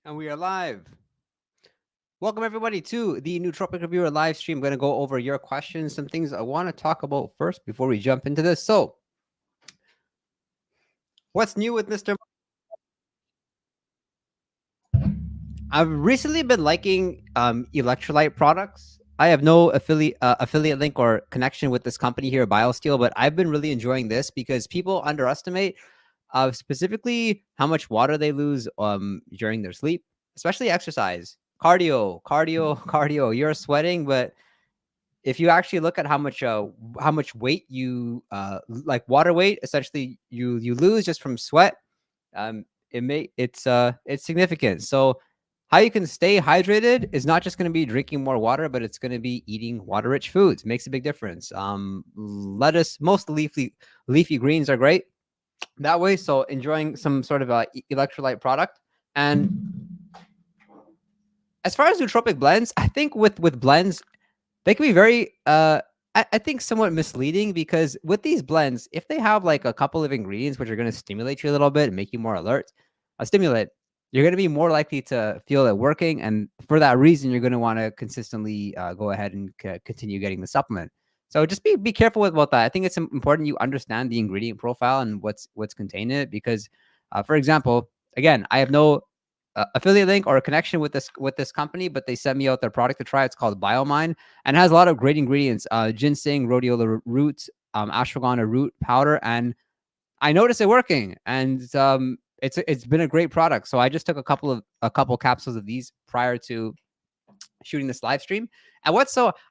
And we are live. Welcome everybody to the Nootropic Reviewer live stream. I'm going to go over your questions, some things I want to talk about first before we jump into this. So, what's new with Mr. I've recently been liking electrolyte products. I have no affiliate link or connection with this company here, BioSteel, but I've been really enjoying this because people underestimate specifically how much water they lose during their sleep, especially exercise, cardio. You're sweating, but if you actually look at how much weight you like water weight, essentially you lose just from sweat, it's significant. So how you can stay hydrated is not just going to be drinking more water, but it's going to be eating water-rich foods. Makes a big difference. Lettuce, most leafy greens are great that way. So enjoying some sort of electrolyte product. And as far as nootropic blends, I think with blends, they can be very I think somewhat misleading, because with these blends, if they have like a couple of ingredients which are going to stimulate you a little bit and make you more alert, a stimulant, you're going to be more likely to feel it working, and for that reason you're going to want to consistently go ahead and continue getting the supplement. So just be careful about that. I think it's important you understand the ingredient profile and what's contained in it, because for example, again, I have no affiliate link or a connection with this company, but they sent me out their product to try. It's called BioMine and has a lot of great ingredients: ginseng, rhodiola root, ashwagandha root powder, and I noticed it working. And it's been a great product. So I just took a couple capsules of these prior to shooting this live stream. And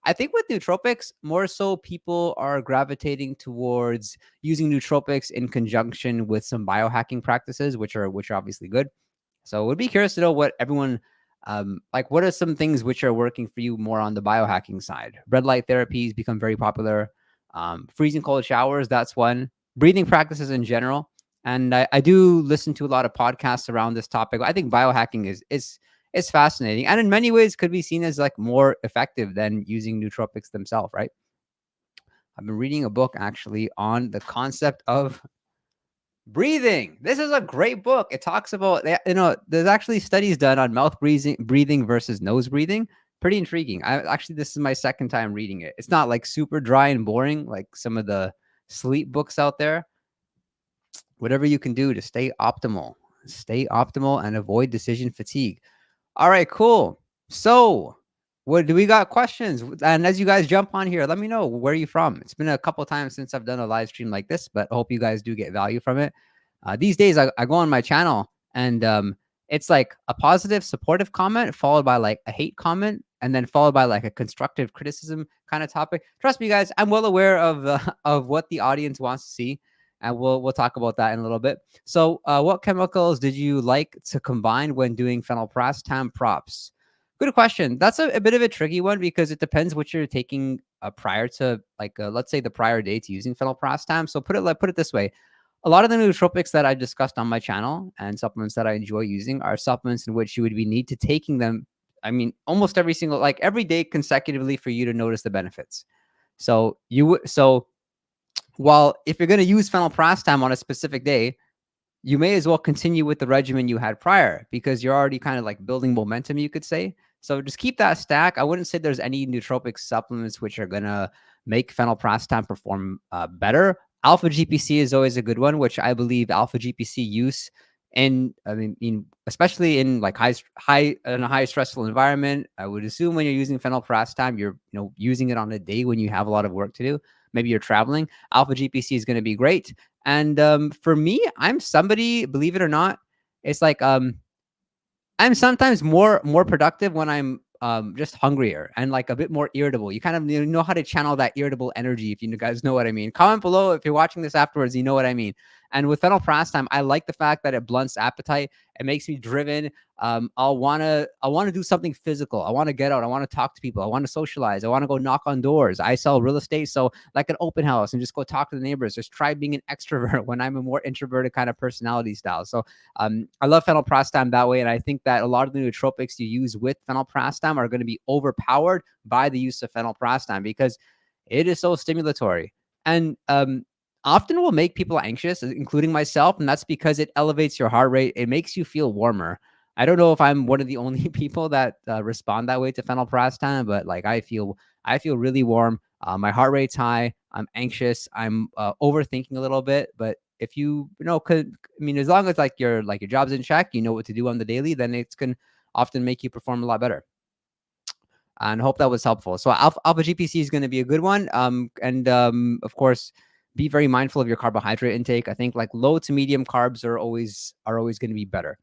I think with nootropics, more so people are gravitating towards using nootropics in conjunction with some biohacking practices, which are obviously good. So would be curious to know what everyone, like, what are some things which are working for you more on the biohacking side? Red light therapies become very popular. Freezing cold showers, that's one. Breathing practices in general. And I do listen to a lot of podcasts around this topic. I think biohacking is fascinating, and in many ways could be seen as like more effective than using nootropics themselves, right? I've been reading a book actually on the concept of breathing. This is a great book. It talks about, there's actually studies done on mouth breathing versus nose breathing. Pretty intriguing. This is my second time reading it. It's not like super dry and boring like some of the sleep books out there. Whatever you can do to stay optimal and avoid decision fatigue. All right, cool. So, what do we got questions? And as you guys jump on here, let me know where you're from. It's been a couple times since I've done a live stream like this, but I hope you guys do get value from it. These days, I go on my channel and it's like a positive, supportive comment followed by like a hate comment, and then followed by like a constructive criticism kind of topic. Trust me, guys, I'm well aware of what the audience wants to see, and we'll talk about that in a little bit. So, what chemicals did you like to combine when doing phenylpiracetam props? Good question. That's a bit of a tricky one, because it depends what you're taking prior to, like, let's say the prior day to using phenylpiracetam. So put it this way: a lot of the nootropics that I discussed on my channel and supplements that I enjoy using are supplements in which you would need to taking them, I mean, almost every day consecutively for you to notice the benefits. So while if you're going to use phenylpiracetam on a specific day, you may as well continue with the regimen you had prior, because you're already kind of like building momentum, you could say. So just keep that stack. I wouldn't say there's any nootropic supplements which are going to make phenylpiracetam perform better. Alpha GPC is always a good one, which I believe alpha GPC use, and especially in like in a high stressful environment, I would assume when you're using phenylpiracetam, you're using it on a day when you have a lot of work to do. Maybe you're traveling. Alpha GPC is going to be great. And for me, I'm somebody, believe it or not, it's like I'm sometimes more productive when I'm just hungrier and like a bit more irritable. You kind of know how to channel that irritable energy, if you guys know what I mean. Comment below if you're watching this afterwards, you know what I mean. And with phenylpiracetam, I like the fact that it blunts appetite. It makes me driven. I want to do something physical. I want to get out. I want to talk to people. I want to socialize. I want to go knock on doors. I sell real estate, so like an open house and just go talk to the neighbors. Just try being an extrovert when I'm a more introverted kind of personality style. So I love phenylpiracetam that way, and I think that a lot of the nootropics you use with phenylpiracetam are going to be overpowered by the use of phenylpiracetam, because it is so stimulatory and often will make people anxious, including myself, and that's because it elevates your heart rate. It makes you feel warmer. I don't know if I'm one of the only people that respond that way to phenylpiracetam, but like I feel really warm. My heart rate's high. I'm anxious. I'm overthinking a little bit. But if you know, could I mean, as long as like your job's in check, you know what to do on the daily, then it can often make you perform a lot better. And hope that was helpful. So alpha GPC is going to be a good one. And of course, be very mindful of your carbohydrate intake. I think like low to medium carbs are always going to be better.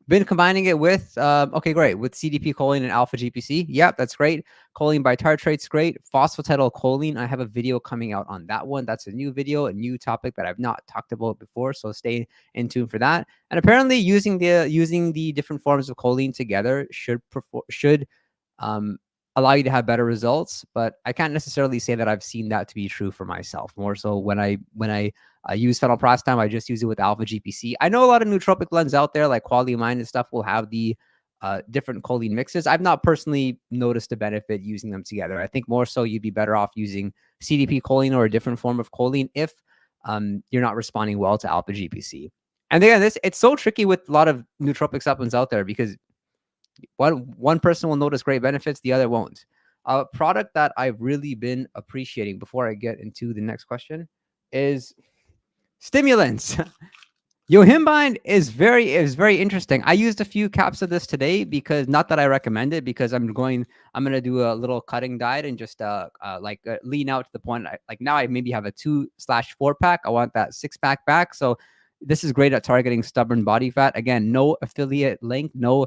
Been combining it with, okay, great, with CDP choline and alpha GPC. Yep, that's great. Choline bitartrate's great. Phosphatidylcholine, I have a video coming out on that one. That's a new video, a new topic that I've not talked about before, so stay in tune for that. And apparently using the different forms of choline together should allow you to have better results, but I can't necessarily say that I've seen that to be true for myself. More so when I use phenylpiracetam, I just use it with alpha GPC. I know a lot of nootropic blends out there, like Quality Mind and stuff, will have the different choline mixes. I've not personally noticed a benefit using them together. I think more so you'd be better off using CDP choline or a different form of choline if you're not responding well to alpha GPC. And again, it's so tricky with a lot of nootropic supplements out there because one person will notice great benefits, the other won't. A product that I've really been appreciating before I get into the next question is stimulants. Yohimbine is very interesting. I used a few caps of this today because not that I recommend it, because I'm gonna do a little cutting diet and just lean out to the point. Like now I maybe have a 2/4 pack. I want that 6-pack back. So this is great at targeting stubborn body fat. Again, no affiliate link, no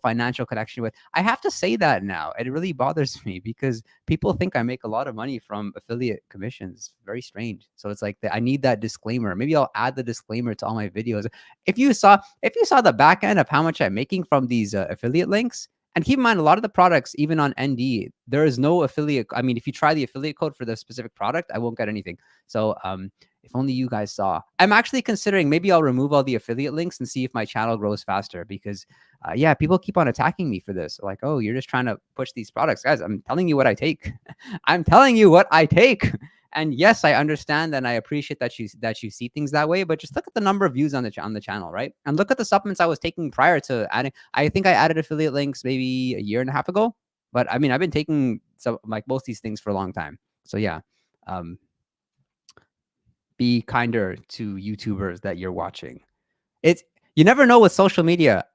financial connection with. I have to say that now. It really bothers me because people think I make a lot of money from affiliate commissions. Very strange. So it's like I need that disclaimer. Maybe I'll add the disclaimer to all my videos. If you saw the back end of how much I'm making from these affiliate links, and keep in mind, a lot of the products, even on ND, there is no affiliate. I mean, if you try the affiliate code for the specific product, I won't get anything. So if only you guys saw. I'm actually considering maybe I'll remove all the affiliate links and see if my channel grows faster because, yeah, people keep on attacking me for this. Like, oh, you're just trying to push these products. Guys, I'm telling you what I take. I'm telling you what I take. And yes, I understand and I appreciate that you see things that way, but just look at the number of views on the channel, right? And look at the supplements I was taking prior to adding. I think I added affiliate links maybe a year and a half ago, but I mean, I've been taking some like most of these things for a long time. So yeah, be kinder to YouTubers that you're watching. You never know with social media.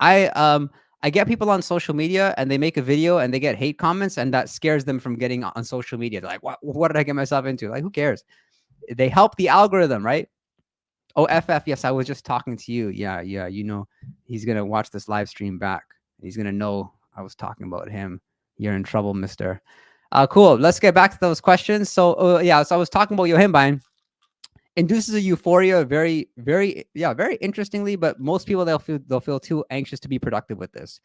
I get people on social media and they make a video and they get hate comments and that scares them from getting on social media. They're like, what did I get myself into? Like, who cares? They help the algorithm, right? Oh, FF, yes, I was just talking to you. Yeah, you know, he's going to watch this live stream back. He's going to know I was talking about him. You're in trouble, mister. Cool. Let's get back to those questions. So, yeah, so I was talking about Yohimbine. Induces a euphoria very interestingly, but most people they'll feel too anxious to be productive with this.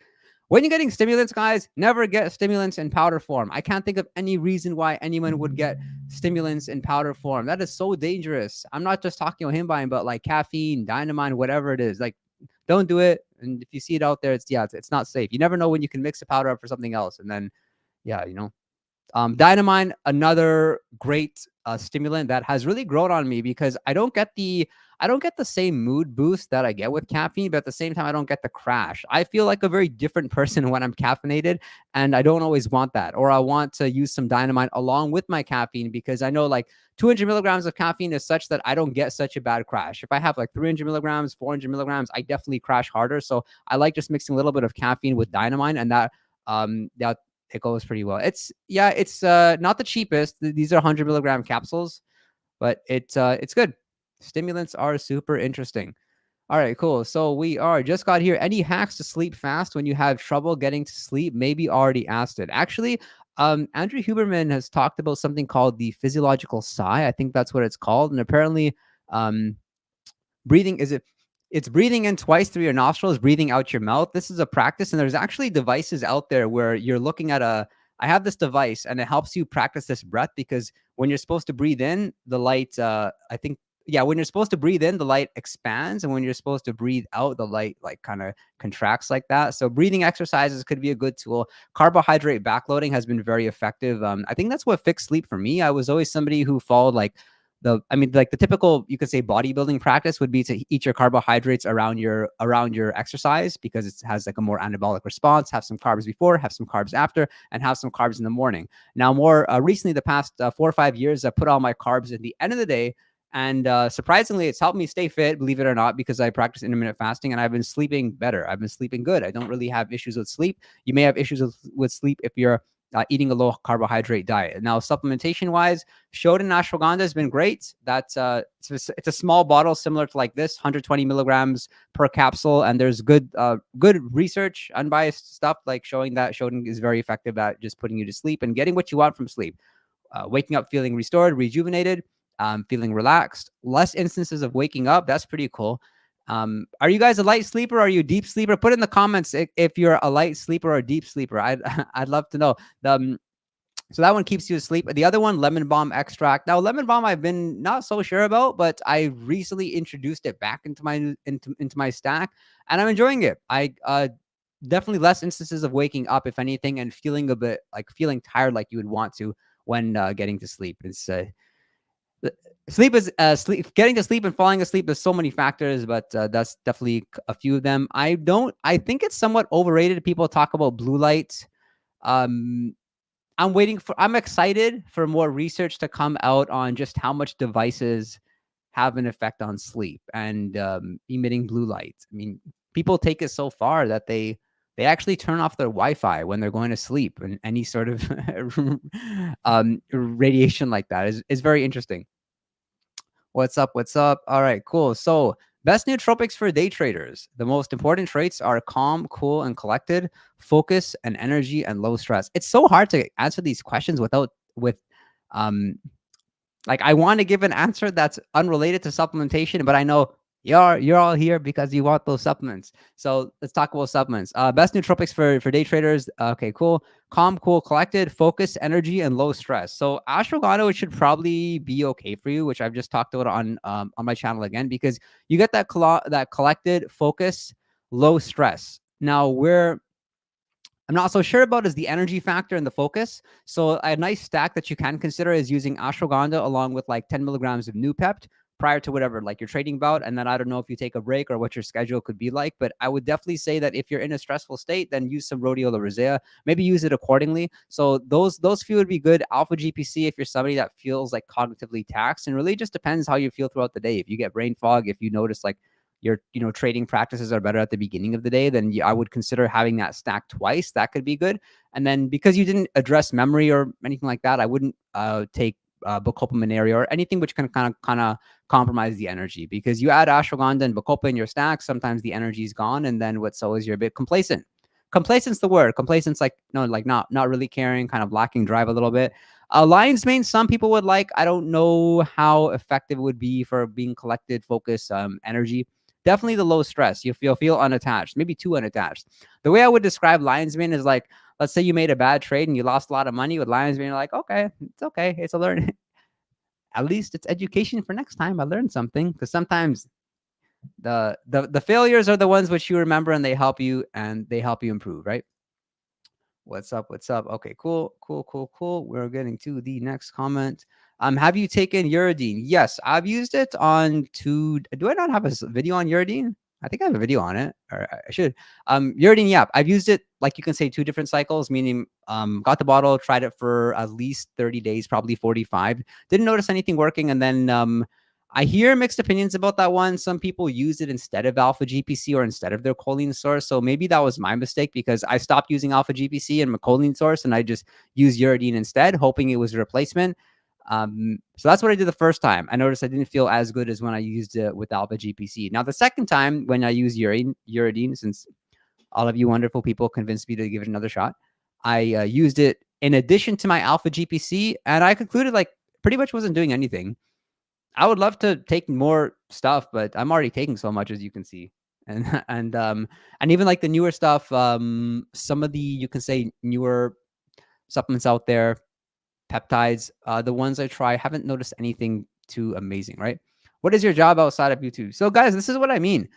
When you're getting stimulants, guys, never get stimulants in powder form. I can't think of any reason why anyone would get stimulants in powder form. That is so dangerous. I'm not just talking about Yohimbine, but like caffeine, dynamine, whatever it is. Like, don't do it. And if you see it out there, it's not safe. You never know when you can mix a powder up for something else, and then you know. Dynamine, another great stimulant that has really grown on me because I don't get the same mood boost that I get with caffeine, but at the same time, I don't get the crash. I feel like a very different person when I'm caffeinated, and I don't always want that. Or I want to use some Dynamine along with my caffeine because I know like 200 milligrams of caffeine is such that I don't get such a bad crash. If I have like 300 milligrams, 400 milligrams, I definitely crash harder. So I like just mixing a little bit of caffeine with Dynamine, and that it goes pretty well. It's not the cheapest. These are 100 milligram capsules, but it's good. Stimulants are super interesting. All right, cool. So we just got here. Any hacks to sleep fast when you have trouble getting to sleep? Maybe already asked it. Actually, Andrew Huberman has talked about something called the physiological sigh. I think that's what it's called. And apparently, breathing it's breathing in twice through your nostrils, breathing out your mouth. This is a practice, and there's actually devices out there where you're looking at I have this device, and it helps you practice this breath because when you're supposed to breathe in, the light, when you're supposed to breathe in, the light expands, and when you're supposed to breathe out, the light like kind of contracts like that. So breathing exercises could be a good tool. Carbohydrate backloading has been very effective. I think that's what fixed sleep for me. I was always somebody who followed like I mean, like the typical, you could say, bodybuilding practice would be to eat your carbohydrates around your exercise, because it has like a more anabolic response. Have some carbs before, have some carbs after, and have some carbs in the morning. Now, more recently, the past 4 or 5 years, I put all my carbs at the end of the day. And surprisingly, it's helped me stay fit, believe it or not, because I practice intermittent fasting and I've been sleeping better. I've been sleeping good. I don't really have issues with sleep. You may have issues with sleep if you're eating a low carbohydrate diet. Now, supplementation wise, Shodan ashwagandha has been great. That's it's a small bottle similar to like this, 120 milligrams per capsule, and there's good research, unbiased stuff like showing that Shodan is very effective at just putting you to sleep and getting what you want from sleep. Waking up feeling restored, rejuvenated, feeling relaxed, less instances of waking up. That's pretty cool. Are you guys a light sleeper? Or are you a deep sleeper? Put in the comments if you're a light sleeper or a deep sleeper. I'd love to know. So that one keeps you asleep. The other one, lemon balm extract. Now, lemon balm, I've been not so sure about, but I recently introduced it back into my stack, and I'm enjoying it. I definitely less instances of waking up, if anything, and feeling a bit like feeling tired, like you would want to when getting to sleep. It's sleep is getting to sleep and falling asleep. There's so many factors, but that's definitely a few of them. I think it's somewhat overrated. People talk about blue light. I'm excited for more research to come out on just how much devices have an effect on sleep and emitting blue light. I mean, people take it so far that they actually turn off their Wi-Fi when they're going to sleep, and any sort of radiation like that is very interesting. What's up? What's up? All right, cool. So, best nootropics for day traders. The most important traits are calm, cool, and collected, focus and energy, and low stress. It's so hard to answer these questions um like, I want to give an answer that's unrelated to supplementation, but I know you're all here because you want those supplements. So let's talk about supplements. Best nootropics for day traders. Okay, cool. Calm, cool, collected, focus, energy, and low stress. So ashwagandha should probably be okay for you, which I've just talked about on my channel again, because you get that collected, focus, low stress. Now, I'm not so sure about is the energy factor and the focus. So a nice stack that you can consider is using ashwagandha along with like 10 milligrams of Noopept prior to whatever, like your trading bout. And then I don't know if you take a break or what your schedule could be like, but I would definitely say that if you're in a stressful state, then use some rhodiola rosea, maybe use it accordingly. So those few would be good. Alpha GPC, if you're somebody that feels like cognitively taxed, and really just depends how you feel throughout the day. If you get brain fog, if you notice like your trading practices are better at the beginning of the day, then I would consider having that stack twice. That could be good. And then because you didn't address memory or anything like that, I wouldn't take Bacopa Mineria or anything which can kind of compromise the energy, because you add ashwagandha and Bacopa in your stack, sometimes the energy is gone, and then what so is you're a bit complacent. Complacent's the word. Complacent's like not really caring, kind of lacking drive a little bit. Lion's mane, some people would like. I don't know how effective it would be for being collected, focus, energy. Definitely the low stress. You'll feel unattached, maybe too unattached. The way I would describe lion's mane is like, let's say you made a bad trade and you lost a lot of money with lion's mane. You're like, okay, it's okay. It's a learn. At least it's education for next time. I learned something, because sometimes the failures are the ones which you remember, and they help you improve, right? What's up? What's up? Okay, cool. We're getting to the next comment. Have you taken uridine? Yes, I've used it on two. Do I not have a video on uridine? I think I have a video on it, or I should. Uridine, yeah, I've used it, like you can say, 2 different cycles, meaning got the bottle, tried it for at least 30 days, probably 45. Didn't notice anything working, and then I hear mixed opinions about that one. Some people use it instead of alpha GPC or instead of their choline source. So maybe that was my mistake, because I stopped using alpha GPC and my choline source, and I just used uridine instead, hoping it was a replacement. So that's what I did the first time. I noticed I didn't feel as good as when I used it with alpha GPC. Now, the second time when I used uridine, since all of you wonderful people convinced me to give it another shot, I used it in addition to my alpha GPC, and I concluded like pretty much wasn't doing anything. I would love to take more stuff, but I'm already taking so much, as you can see. And and even like the newer stuff, some of the, you can say, newer supplements out there, peptides, the ones I try, haven't noticed anything too amazing, right? What is your job outside of YouTube? So guys, this is what I mean.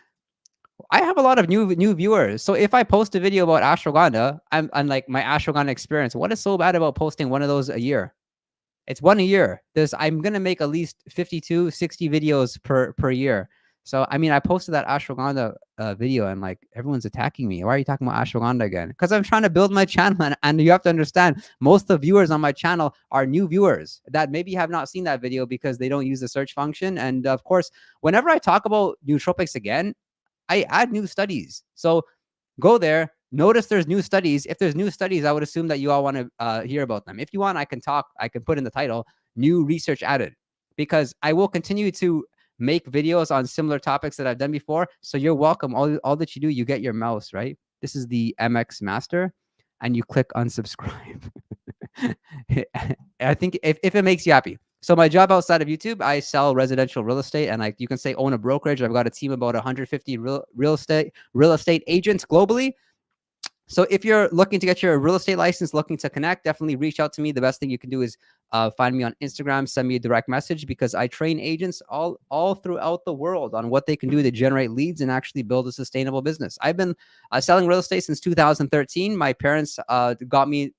I have a lot of new viewers. So if I post a video about ashwagandha, I'm like my ashwagandha experience. What is so bad about posting one of those a year? It's one a year. I'm gonna make at least 52, 60 videos per year. So I mean, I posted that ashwagandha video, and like everyone's attacking me. Why are you talking about ashwagandha again? Because I'm trying to build my channel, and you have to understand, most of the viewers on my channel are new viewers that maybe have not seen that video because they don't use the search function. And of course, whenever I talk about nootropics again, I add new studies. So go there. Notice there's new studies. If there's new studies, I would assume that you all want to hear about them. If you want, I can talk. I can put in the title, new research added, because I will continue to make videos on similar topics that I've done before. So you're welcome. All that you do, you get your mouse, right? This is the MX Master, and you click unsubscribe. I think if it makes you happy. So my job outside of YouTube, I sell residential real estate, and you can say own a brokerage. I've got a team of about 150 real estate agents globally. So if you're looking to get your real estate license, looking to connect, definitely reach out to me. The best thing you can do is find me on Instagram, send me a direct message, because I train agents all throughout the world on what they can do to generate leads and actually build a sustainable business. I've been selling real estate since 2013. My parents got me,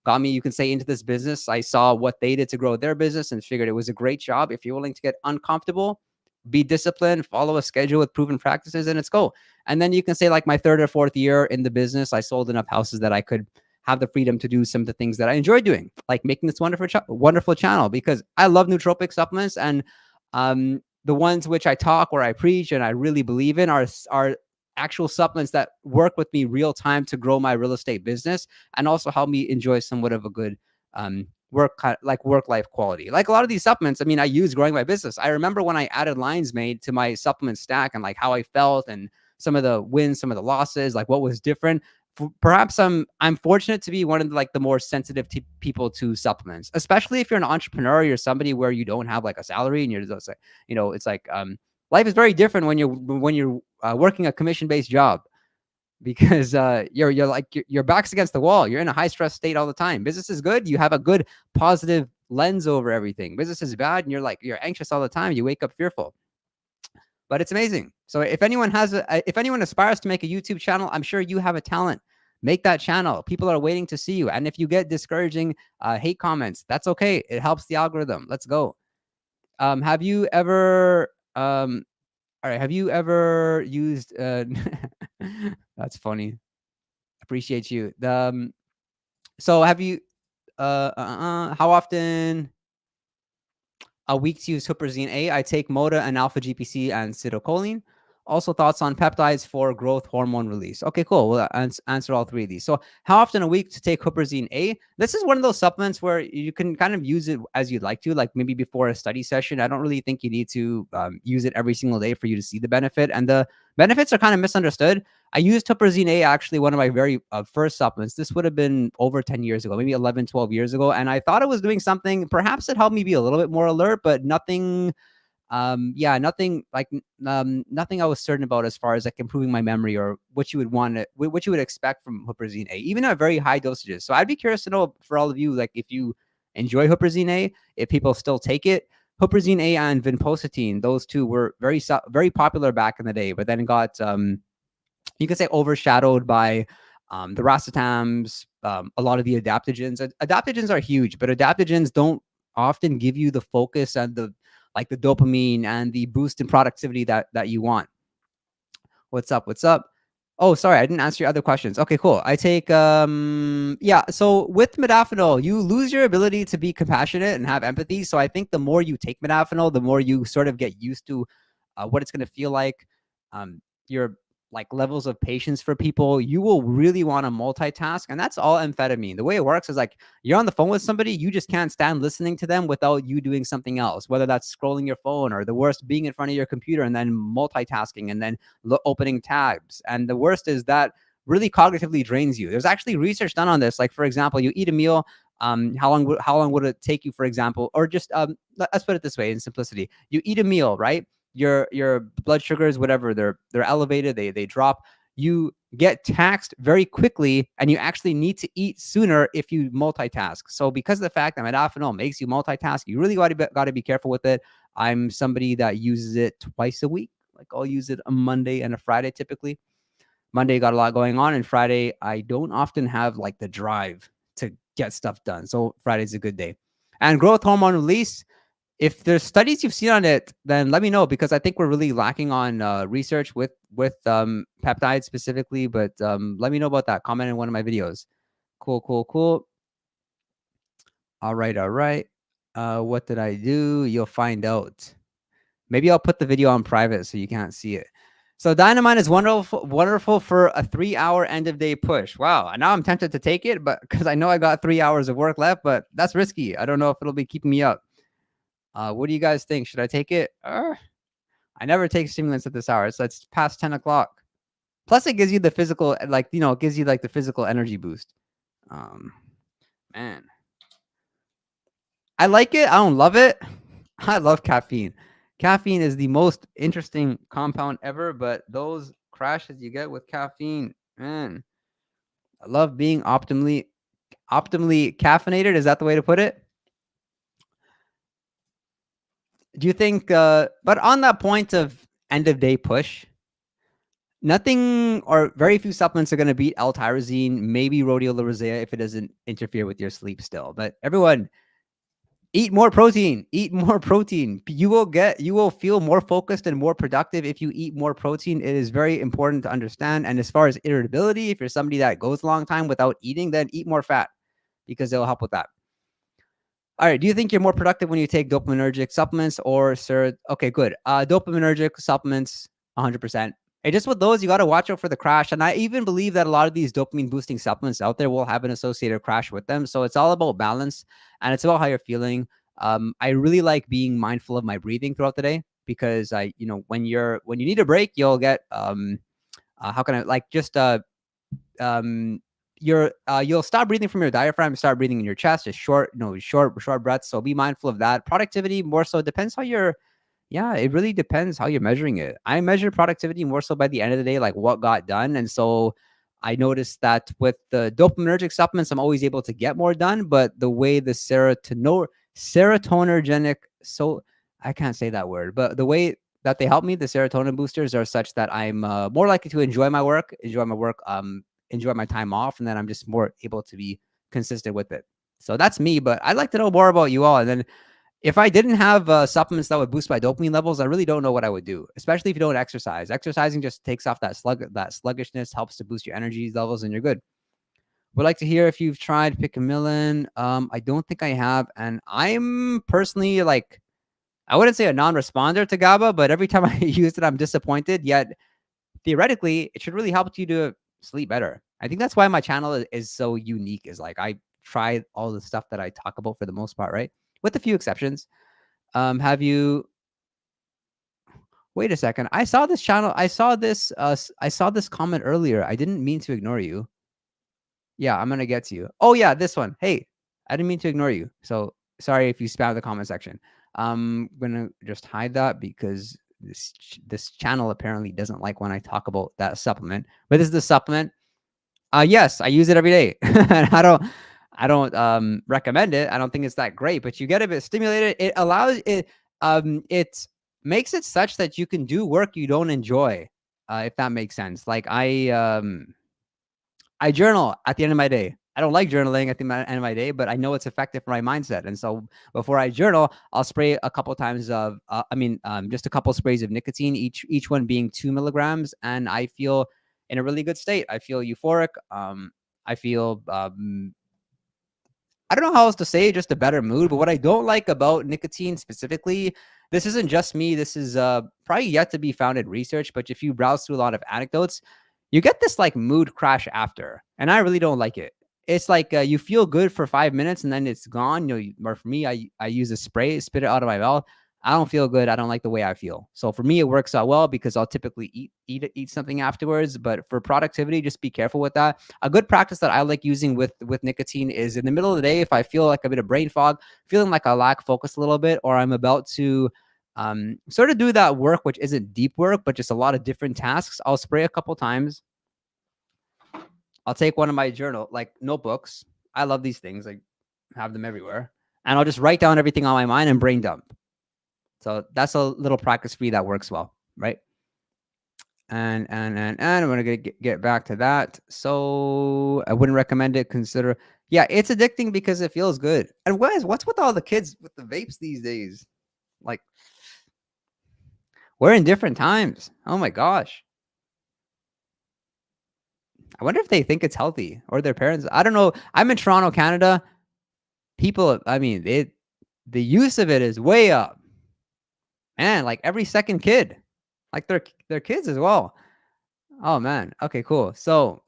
you can say, into this business. I saw what they did to grow their business and figured it was a great job. If you're willing to get uncomfortable, be disciplined, follow a schedule with proven practices, and let's go. And then you can say, like, my third or fourth year in the business, I sold enough houses that I could have the freedom to do some of the things that I enjoy doing, like making this wonderful channel, because I love nootropic supplements. And the ones which I talk or I preach and I really believe in are actual supplements that work with me real time to grow my real estate business and also help me enjoy somewhat of a good work-life quality. Like a lot of these supplements, I mean, I use growing my business. I remember when I added Lion's Mane to my supplement stack and like how I felt and some of the wins, some of the losses, like what was different. Perhaps I'm fortunate to be one of the more sensitive people to supplements, especially if you're an entrepreneur, you're somebody where you don't have like a salary and you're just like, it's like life is very different when you're working a commission-based job, because your back's against the wall. You're in a high stress state all the time. Business is good, you have a good positive lens over everything. Business is bad and you're anxious all the time. You wake up fearful. But it's amazing. So if anyone aspires to make a YouTube channel, I'm sure you have a talent. Make that channel. People are waiting to see you. And if you get discouraging hate comments, that's okay. It helps the algorithm. Let's go. Have you ever all right, have you ever used that's funny. Appreciate you. So have you how often a week to use Huperzine A? I take Moda and Alpha GPC and Citicoline. Also, thoughts on peptides for growth hormone release. Okay, cool. We'll answer all three of these. So, how often a week to take Huperzine A? This is one of those supplements where you can kind of use it as you'd like to, like maybe before a study session. I don't really think you need to use it every single day for you to see the benefit. And the benefits are kind of misunderstood. I used Huperzine A, actually, one of my very first supplements. This would have been over 10 years ago, maybe 11, 12 years ago. And I thought it was doing something. Perhaps it helped me be a little bit more alert, but nothing nothing I was certain about as far as like improving my memory or what you would expect from Huperzine A, even at very high dosages. So I'd be curious to know, for all of you, like if you enjoy Huperzine A, if people still take it. Huperzine A and vinpocetine, those two were very popular back in the day, but then got you could say overshadowed by the racetams, a lot of the adaptogens. Adaptogens are huge, but adaptogens don't often give you the focus and the dopamine and the boost in productivity that you want. What's up? Oh, sorry, I didn't answer your other questions. Okay, cool. I take so with modafinil, you lose your ability to be compassionate and have empathy. So I think the more you take modafinil, the more you sort of get used to what it's going to feel like. Your levels of patience for people, you will really want to multitask. And that's all amphetamine. The way it works is like you're on the phone with somebody, you just can't stand listening to them without you doing something else, whether that's scrolling your phone or the worst, being in front of your computer and then multitasking and then opening tabs. And the worst is that really cognitively drains you. There's actually research done on this. Like, for example, you eat a meal, how long would it take you, for example, or just let's put it this way in simplicity. You eat a meal, right? Your blood sugars, whatever, they're elevated, they drop. You get taxed very quickly, and you actually need to eat sooner if you multitask. So because of the fact that modafinil makes you multitask, you really got to be careful with it. I'm somebody that uses it twice a week. Like, I'll use it a Monday and a Friday typically. Monday got a lot going on, and Friday I don't often have the drive to get stuff done. So Friday's a good day. And growth hormone release, if there's studies you've seen on it, then let me know, because I think we're really lacking on research with peptides specifically. But let me know about that. Comment in one of my videos. Cool, cool, cool. All right, all right. What did I do? You'll find out. Maybe I'll put the video on private so you can't see it. So Dynamite is wonderful for a 3-hour end of day push. Wow. Now I'm tempted to take it, but because I know I got 3 hours of work left, but that's risky. I don't know if it'll be keeping me up. What do you guys think? Should I take it? I never take stimulants at this hour, so it's past 10 o'clock. Plus, it gives you the physical, like, it gives you like the physical energy boost. Man, I like it. I don't love it. I love caffeine. Caffeine is the most interesting compound ever, but those crashes you get with caffeine, man. I love being optimally caffeinated. Is that the way to put it? Do you think, but on that point of end of day push, nothing or very few supplements are going to beat L-tyrosine, maybe rhodiola rosea if it doesn't interfere with your sleep still. But everyone, eat more protein. Eat more protein. You will feel more focused and more productive if you eat more protein. It is very important to understand. And as far as irritability, if you're somebody that goes a long time without eating, then eat more fat, because it'll help with that. All right. Do you think you're more productive when you take dopaminergic supplements or okay, good. Dopaminergic supplements, 100%. And just with those, you got to watch out for the crash. And I even believe that a lot of these dopamine boosting supplements out there will have an associated crash with them. So it's all about balance, and it's about how you're feeling. I really like being mindful of my breathing throughout the day, because when you need a break, you'll get how can I like just you'll stop breathing from your diaphragm, start breathing in your chest, just short breaths. So be mindful of that. Productivity more so depends how you're. Yeah, it really depends how you're measuring it. I measure productivity more so by the end of the day, like what got done. And so I noticed that with the dopaminergic supplements, I'm always able to get more done. But the way the serotonergenic, so I can't say that word, but the way that they help me, the serotonin boosters, are such that I'm more likely to enjoy my work, enjoy my time off, and then I'm just more able to be consistent with it. So that's me, but I'd like to know more about you all. And then if I didn't have supplements that would boost my dopamine levels, I really don't know what I would do, especially if you don't exercise. Exercising just takes off that sluggishness, helps to boost your energy levels, and you're good. Would like to hear if you've tried Picamillin. I don't think I have. And I'm personally like, I wouldn't say a non-responder to GABA, but every time I use it, I'm disappointed. Yet theoretically, it should really help you to sleep better. I think that's why my channel is so unique, is like I try all the stuff that I talk about for the most part, right? With a few exceptions. Have you, wait a second. I saw this channel. I saw this comment earlier. I didn't mean to ignore you. Yeah, I'm going to get to you. Oh yeah, this one. Hey, I didn't mean to ignore you. So sorry if you spam the comment section. I'm going to just hide that, because this channel apparently doesn't like when I talk about that supplement. But this is the supplement. Yes, I use it every day. And I don't recommend it. I don't think it's that great, but you get a bit stimulated. It allows it. It makes it such that you can do work you don't enjoy, if that makes sense. Like I journal at the end of my day. I don't like journaling at the end of my day, but I know it's effective for my mindset. And so before I journal, I'll spray a couple times of, just a couple sprays of nicotine, each one being 2 milligrams, and I feel in a really good state. I feel euphoric. I feel I don't know how else to say, just a better mood. But what I don't like about nicotine specifically, this isn't just me. This is probably yet to be founded research. But if you browse through a lot of anecdotes, you get this like mood crash after. And I really don't like it. It's like you feel good for 5 minutes and then it's gone. Or for me, I use a spray, spit it out of my mouth. I don't feel good. I don't like the way I feel. So for me, it works out well, because I'll typically eat something afterwards. But for productivity, just be careful with that. A good practice that I like using with nicotine is in the middle of the day, if I feel like a bit of brain fog, feeling like I lack focus a little bit, or I'm about to sort of do that work, which isn't deep work, but just a lot of different tasks, I'll spray a couple times. I'll take one of my notebooks. I love these things. I have them everywhere. And I'll just write down everything on my mind and brain dump. So that's a little practice for you that works well, right? And I'm going to get back to that. So I wouldn't recommend it. Consider, Yeah, it's addicting because it feels good. And what's with all the kids with the vapes these days? Like, we're in different times. Oh my gosh. I wonder if they think it's healthy or their parents. I don't know. I'm in Toronto, Canada. People, I mean, the use of it is way up. Man, like every second kid. Like they're kids as well. Oh man. Okay, cool. So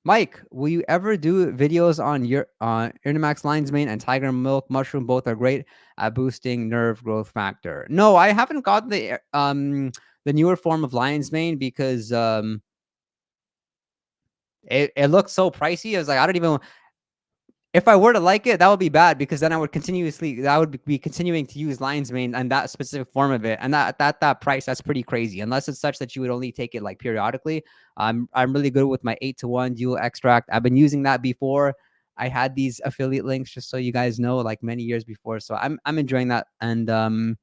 Mike, will you ever do videos on your Intermax Lion's Mane and Tiger Milk Mushroom? Both are great at boosting nerve growth factor. No, I haven't got the newer form of Lion's Mane because it looks so pricey. I was like, I don't even. If I were to like it, that would be bad because then I would be continuing to use Lion's Mane and that specific form of it, and that price, that's pretty crazy. Unless it's such that you would only take it like periodically. I'm really good with my 8-to-1 dual extract. I've been using that before. I had these affiliate links just so you guys know, like many years before. So I'm enjoying that, and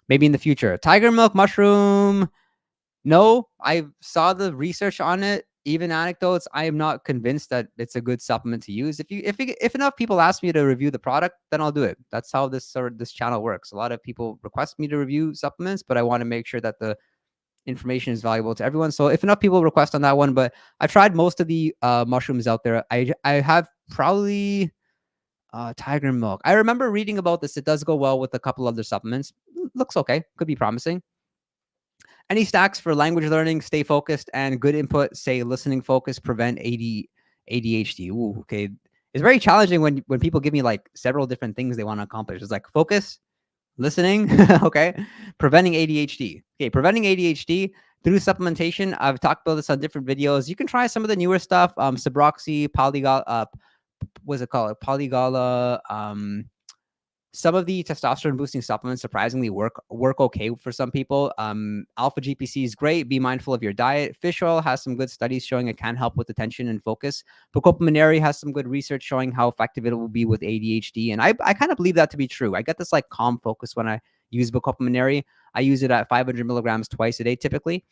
maybe in the future, Tiger Milk Mushroom. No, I saw the research on it. Even anecdotes, I am not convinced that it's a good supplement to use. If enough people ask me to review the product, then I'll do it. That's how this channel works. A lot of people request me to review supplements, but I want to make sure that the information is valuable to everyone. So if enough people request on that one, but I've tried most of the mushrooms out there. I have probably Tiger Milk. I remember reading about this. It does go well with a couple other supplements. Looks okay. Could be promising. Any stacks for language learning, stay focused, and good input, say listening focus, prevent ADHD. Ooh, okay. It's very challenging when people give me like several different things they want to accomplish. It's like focus, listening, okay, preventing ADHD. Okay, preventing ADHD through supplementation. I've talked about this on different videos. You can try some of the newer stuff. Subroxy, Polygala, what's it called? Polygala, some of the testosterone boosting supplements surprisingly work okay for some people. Alpha GPC is great. Be mindful of your diet. Fish oil has some good studies showing it can help with attention and focus. Bacopa has some good research showing how effective it will be with ADHD. And I kind of believe that to be true. I get this like calm focus when I use Bacopa. I use it at 500 milligrams twice a day typically.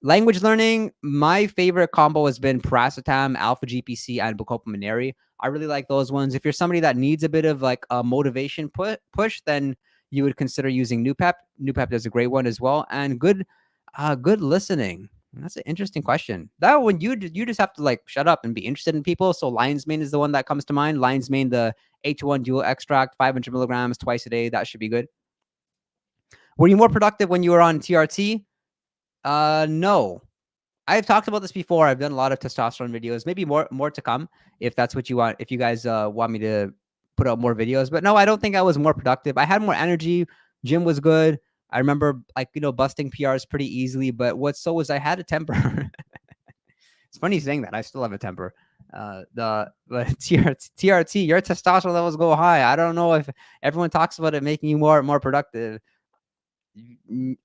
Language learning, my favorite combo has been Piracetam, Alpha GPC, and Bacopa. I really like those ones. If you're somebody that needs a bit of like a motivation push, then you would consider using Noopep. Noopep is a great one as well, and good listening. That's an interesting question. That one you just have to like shut up and be interested in people. So Lion's Mane is the one that comes to mind. Lion's Mane, the 8-to-1 dual extract, 500 milligrams twice a day. That should be good. Were you more productive when you were on TRT? No. I've talked about this before. I've done a lot of testosterone videos, maybe more to come if that's what you want. If you guys want me to put out more videos, but no, I don't think I was more productive. I had more energy. Gym was good. I remember like, busting PRs pretty easily, but I had a temper. It's funny saying that. I still have a temper. The TRT, your testosterone levels go high. I don't know if everyone talks about it making you more productive.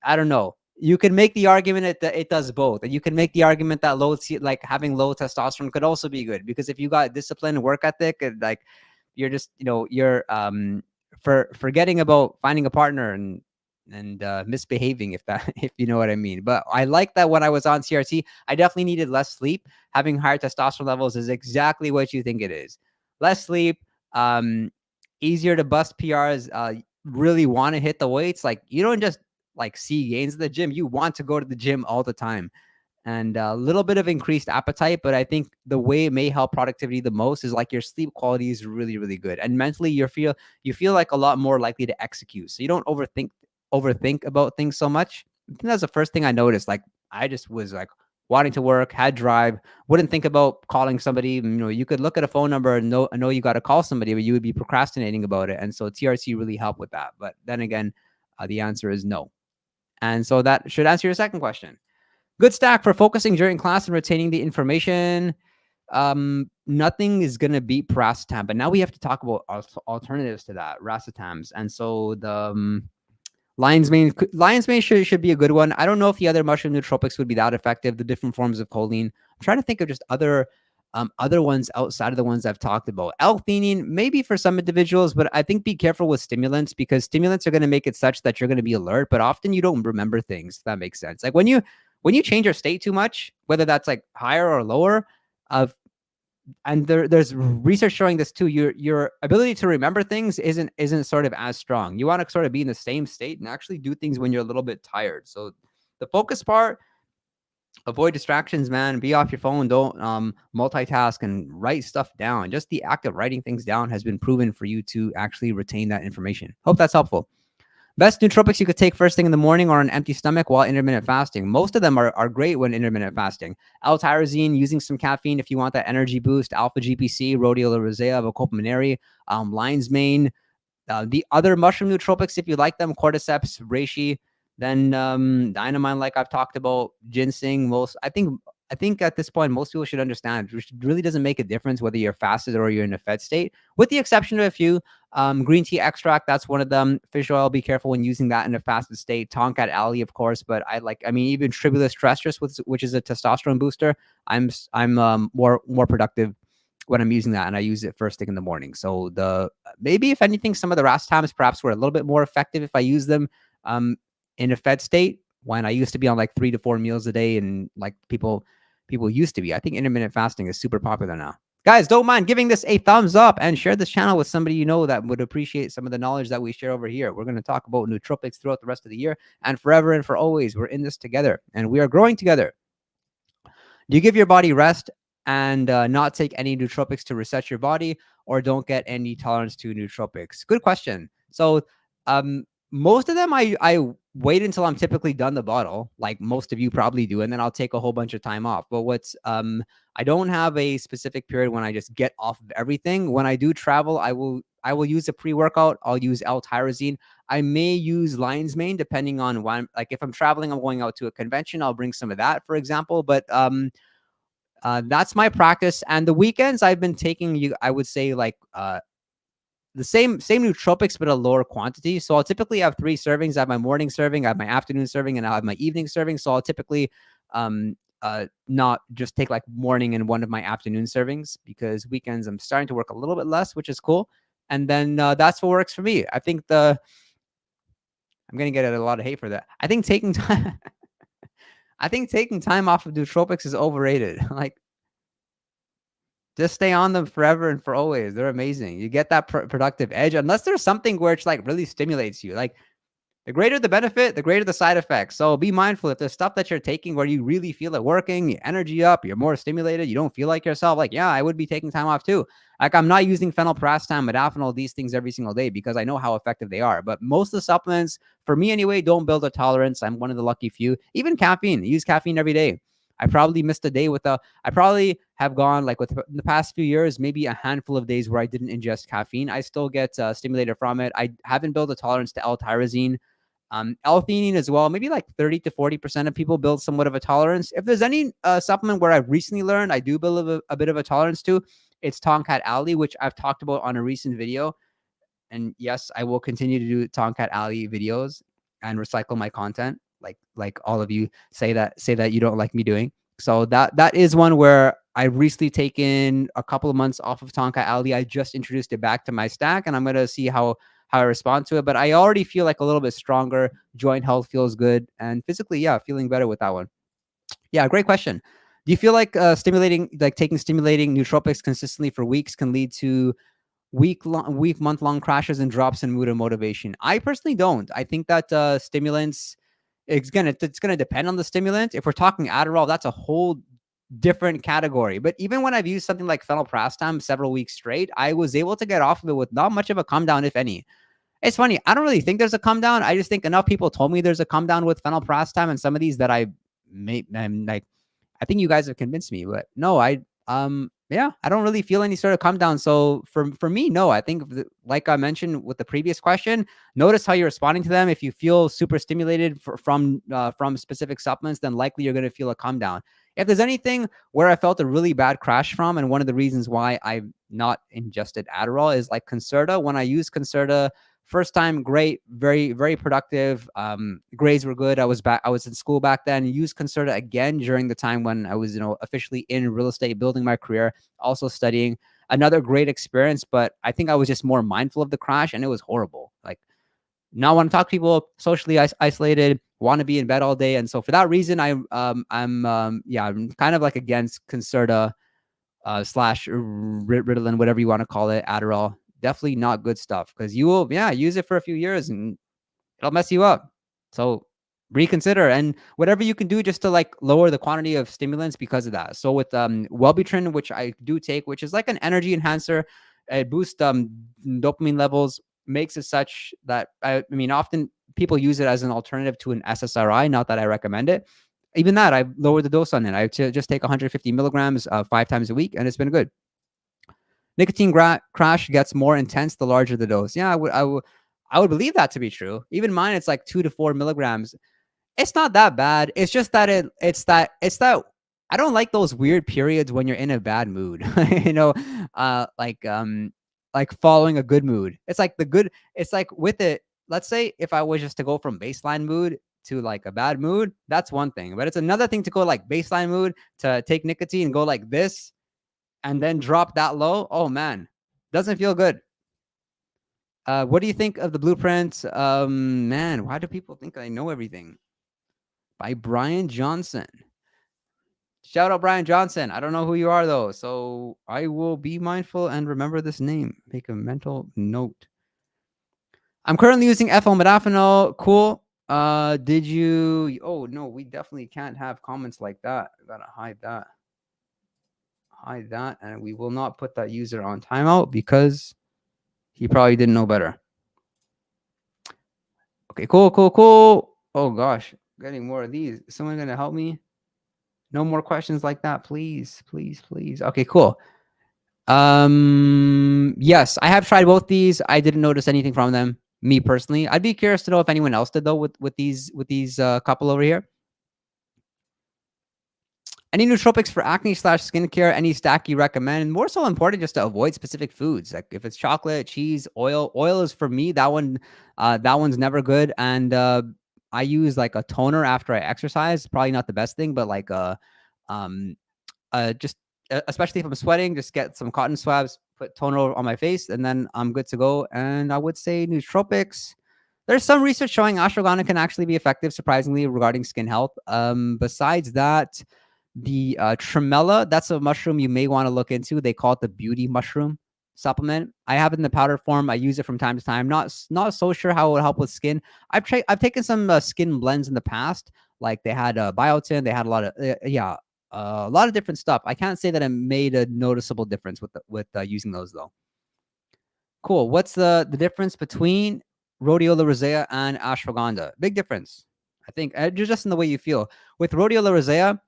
I don't know. You can make the argument that it does both, and you can make the argument that like having low testosterone could also be good, because if you got discipline and work ethic, and like you're just you're forgetting about finding a partner and misbehaving, if you know what I mean. But I like that when I was on CRT, I definitely needed less sleep. Having higher testosterone levels is exactly what you think it is. Less sleep, easier to bust PRs. Really want to hit the weights. Like you don't just like see gains at the gym. You want to go to the gym all the time, and a little bit of increased appetite. But I think the way it may help productivity the most is like your sleep quality is really, really good, and mentally you feel like a lot more likely to execute. So you don't overthink about things so much. I think that's the first thing I noticed. Like I just was like wanting to work, had drive, wouldn't think about calling somebody. You could look at a phone number and know you got to call somebody, but you would be procrastinating about it. And so TRT really helped with that. But then again, the answer is no. And so that should answer your second question. Good stack for focusing during class and retaining the information. Nothing is going to beat Piracetam, but now we have to talk about alternatives to that, racetams. And so the Lion's Mane should be a good one. I don't know if the other mushroom nootropics would be that effective, the different forms of choline. I'm trying to think of just other ones outside of the ones I've talked about. L-Theanine, maybe for some individuals, but I think be careful with stimulants, because stimulants are going to make it such that you're going to be alert, but often you don't remember things, if that makes sense. Like when you change your state too much, whether that's like higher or lower, and there's research showing this too. Your ability to remember things isn't sort of as strong. You want to sort of be in the same state and actually do things when you're a little bit tired. So the focus part, avoid distractions, man. Be off your phone. Don't multitask and write stuff down. Just the act of writing things down has been proven for you to actually retain that information. Hope that's helpful. Best nootropics you could take first thing in the morning or on an empty stomach while intermittent fasting. Most of them are great when intermittent fasting. L-tyrosine, using some caffeine if you want that energy boost. Alpha GPC, rhodiola rosea, bacopaminary, lion's mane. The other mushroom nootropics, if you like them, cordyceps, reishi, then dynamine, like I've talked about, ginseng. I think at this point, most people should understand it really doesn't make a difference whether you're fasted or you're in a fed state, with the exception of a few. Green tea extract, that's one of them. Fish oil, be careful when using that in a fasted state. Tonkat alley, of course, but even Tribulus terrestris, which is a testosterone booster. I'm more productive when I'm using that, and I use it first thing in the morning. So maybe if anything, some of the rastams perhaps were a little bit more effective if I use them in a fed state, when I used to be on like 3 to 4 meals a day, and like people used to be. I think intermittent fasting is super popular now. Guys, don't mind giving this a thumbs up and share this channel with somebody you know that would appreciate some of the knowledge that we share over here. We're going to talk about nootropics throughout the rest of the year and forever and for always. We're in this together and we are growing together. Do you give your body rest and not take any nootropics to reset your body, or don't get any tolerance to nootropics? Good question. So most of them I wait until I'm typically done the bottle, like most of you probably do, and then I'll take a whole bunch of time off. But I don't have a specific period when I just get off of everything. When I do travel, I will use a pre-workout. I'll use L-tyrosine. I may use lion's mane depending on when, like if I'm traveling, I'm going out to a convention, I'll bring some of that, for example. But that's my practice. And the weekends I've been taking, I would say, like the same nootropics, but a lower quantity. So I'll typically have 3 servings. I have my morning serving, I have my afternoon serving, and I'll have my evening serving. So I'll typically not just take like morning and one of my afternoon servings, because weekends I'm starting to work a little bit less, which is cool. And then that's what works for me. I think I'm going to get a lot of hate for that. I think taking time I think taking time off of nootropics is overrated. Like, just stay on them forever and for always. They're amazing. You get that productive edge, unless there's something where it's like really stimulates you. Like, the greater the benefit, the greater the side effects. So be mindful if there's stuff that you're taking where you really feel it working, your energy up, you're more stimulated, you don't feel like yourself. Like, yeah, I would be taking time off too. Like, I'm not using phenylpiracetam, modafinil, these things every single day because I know how effective they are. But most of the supplements, for me anyway, don't build a tolerance. I'm one of the lucky few. Even caffeine, I use caffeine every day. I probably missed a day I probably have gone like in the past few years, maybe a handful of days where I didn't ingest caffeine. I still get stimulated from it. I haven't built a tolerance to L-tyrosine. L-theanine as well. Maybe like 30 to 40% of people build somewhat of a tolerance. If there's any supplement where I've recently learned I do build a bit of a tolerance to, it's Tonkat Alley, which I've talked about on a recent video. And yes, I will continue to do Tonkat Alley videos and recycle my content, like all of you say that you don't like me doing. So that is one where I've recently taken a couple of months off of Tonkat Alley. I just introduced it back to my stack, and I'm gonna see how I respond to it. But I already feel like a little bit stronger. Joint health feels good, and physically, yeah, feeling better with that one. Yeah, great question. Do you feel like taking stimulating nootropics consistently for weeks can lead to month-long crashes and drops in mood and motivation? I personally don't. I think that stimulants, it's gonna depend on the stimulant. If we're talking Adderall, that's a whole different category. But even when I've used something like phenylpiracetam several weeks straight, I was able to get off of it with not much of a come down, if any. It's funny. I don't really think there's a come down. I just think enough people told me there's a come down with phenylpiracetam, and some of these that I'm like, I think you guys have convinced me. But no, I don't really feel any sort of come down. So for me, no. I think like I mentioned with the previous question, notice how you're responding to them. If you feel super stimulated from specific supplements, then likely you're going to feel a come down. If there's anything where I felt a really bad crash from, and one of the reasons why I've not ingested Adderall is like Concerta. When I used Concerta first time, great, very, very productive. Grades were good. I was in school back then. Used Concerta again during the time when I was, officially in real estate, building my career, also studying. Another great experience, but I think I was just more mindful of the crash, and it was horrible. Like, not want to talk to people, socially isolated, want to be in bed all day. And so for that reason, I'm kind of like against Concerta slash Ritalin, whatever you want to call it, Adderall. Definitely not good stuff, because you will, use it for a few years and it'll mess you up. So reconsider, and whatever you can do just to like lower the quantity of stimulants because of that. So with Wellbutrin, which I do take, which is like an energy enhancer, it boosts dopamine levels, makes it such that I mean, often people use it as an alternative to an SSRI. Not that I recommend it. Even that, I've lowered the dose on it. I just take 150 milligrams 5 times a week, and it's been good. Nicotine crash gets more intense the larger the dose. Yeah, I would believe that to be true. Even mine, it's like 2 to 4 milligrams. It's not that bad. It's just that it's that I don't like those weird periods when you're in a bad mood. Like following a good mood. It's like it's like with it. Let's say if I was just to go from baseline mood to like a bad mood, that's one thing. But it's another thing to go like baseline mood to take nicotine and go like this and then drop that low. Oh man, doesn't feel good. What do you think of the blueprint? Man, why do people think I know everything? By Brian Johnson. Shout out Brian Johnson. I don't know who you are though, so I will be mindful and remember this name. Make a mental note. I'm currently using ethyl modafinil. Cool. Did you? Oh no, we definitely can't have comments like that. I gotta hide that. Hide that, and we will not put that user on timeout because he probably didn't know better. Okay, cool. Oh gosh, getting more of these. Is someone gonna help me? No more questions like that, please. Okay, cool. Yes, I have tried both these. I didn't notice anything from them, me personally. I'd be curious to know if anyone else did though with these couple over here. Any nootropics for acne / skincare? Any stack you recommend? More so important just to avoid specific foods. Like if it's chocolate, cheese, oil. Oil is for me that one. That one's never good. And I use like a toner after I exercise. Probably not the best thing, but like just especially if I'm sweating, just get some cotton swabs, put toner on my face, and then I'm good to go. And I would say nootropics. There's some research showing ashwagandha can actually be effective, surprisingly, regarding skin health. Besides that, the tremella, that's a mushroom you may want to look into. They call it the beauty mushroom supplement. I have it in the powder form. I use it from time to time. Not so sure how it would help with skin. I've taken some skin blends in the past. Like they had biotin. They had a lot of a lot of different stuff. I can't say that it made a noticeable difference with using those though. Cool. What's the difference between rhodiola rosea and ashwagandha? Big difference, I think, just in the way you feel. With rhodiola rosea,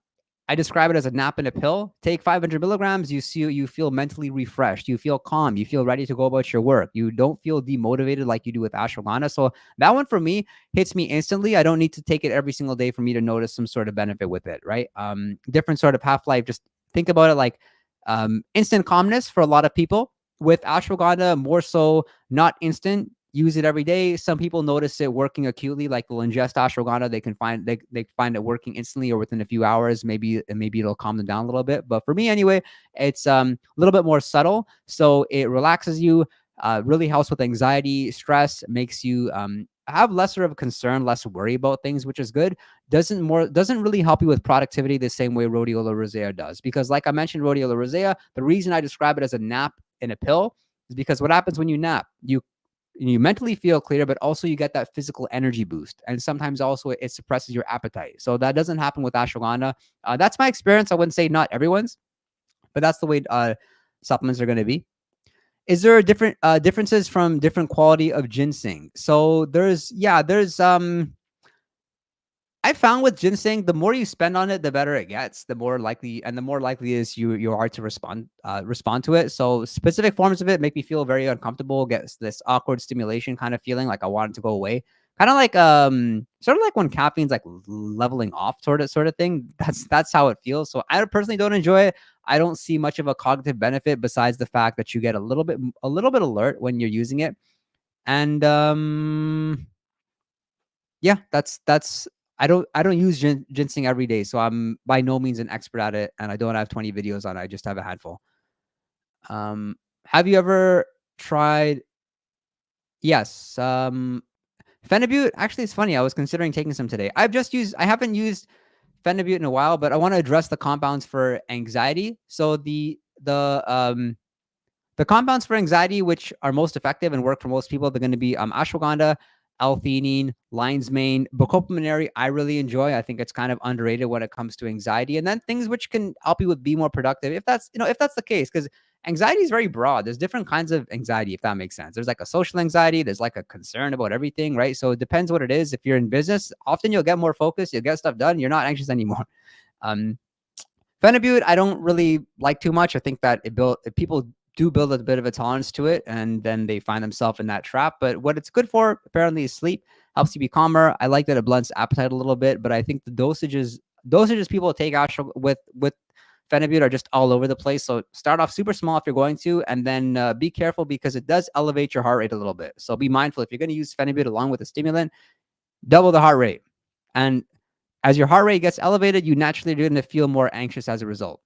I describe it as a nap in a pill. Take 500 milligrams. You feel mentally refreshed. You feel calm. You feel ready to go about your work. You don't feel demotivated like you do with ashwagandha. So that one for me hits me instantly. I don't need to take it every single day for me to notice some sort of benefit with it, right? Different sort of half-life. Just think about it like instant calmness for a lot of people. With ashwagandha, more so not instant. Use it every day. Some people notice it working acutely, like they'll ingest ashwagandha. They can find they find it working instantly or within a few hours. Maybe it'll calm them down a little bit. But for me anyway, it's a little bit more subtle. So it relaxes you, really helps with anxiety, stress, makes you have lesser of a concern, less worry about things, which is good. Doesn't really help you with productivity the same way rhodiola rosea does. Because like I mentioned, rhodiola rosea, the reason I describe it as a nap in a pill is because what happens when you nap, you mentally feel clear, but also you get that physical energy boost. And sometimes also it suppresses your appetite. So that doesn't happen with ashwagandha. That's my experience. I wouldn't say not everyone's, but that's the way supplements are going to be. Is there different differences from different quality of ginseng? So there's I found with ginseng, the more you spend on it, the better it gets. The more likely is you are to respond to it. So specific forms of it make me feel very uncomfortable. Gets this awkward stimulation kind of feeling, like I want it to go away. Kind of like sort of like when caffeine's like leveling off sort of thing. That's how it feels. So I personally don't enjoy it. I don't see much of a cognitive benefit besides the fact that you get a little bit alert when you're using it. And yeah, that's I don't use ginseng every day, so I'm by no means an expert at it, and I don't have 20 videos on it. I just have a handful. Have you ever tried? Yes. Phenibut. Actually, it's funny. I was considering taking some today. I haven't used Phenibut in a while, but I want to address the compounds for anxiety. So the the compounds for anxiety, which are most effective and work for most people, they're going to be ashwagandha, L-theanine, lion's mane, bacopaminary. I really enjoy. I think it's kind of underrated when it comes to anxiety, and then things which can help you with be more productive. If that's the case, because anxiety is very broad. There's different kinds of anxiety, if that makes sense. There's like a social anxiety. There's like a concern about everything, right? So it depends what it is. If you're in business, often you'll get more focused. You'll get stuff done. You're not anxious anymore. Um, Phenibut, I don't really like too much. I think that if people do build a bit of a tolerance to it, and then they find themselves in that trap. But what it's good for, apparently, is sleep. Helps you be calmer. I like that it blunts appetite a little bit, but I think the dosages people take actual with Phenibut are just all over the place. So start off super small if you're going to, and then be careful because it does elevate your heart rate a little bit. So be mindful if you're going to use Phenibut along with a stimulant, double the heart rate. And as your heart rate gets elevated, you naturally are going to feel more anxious as a result.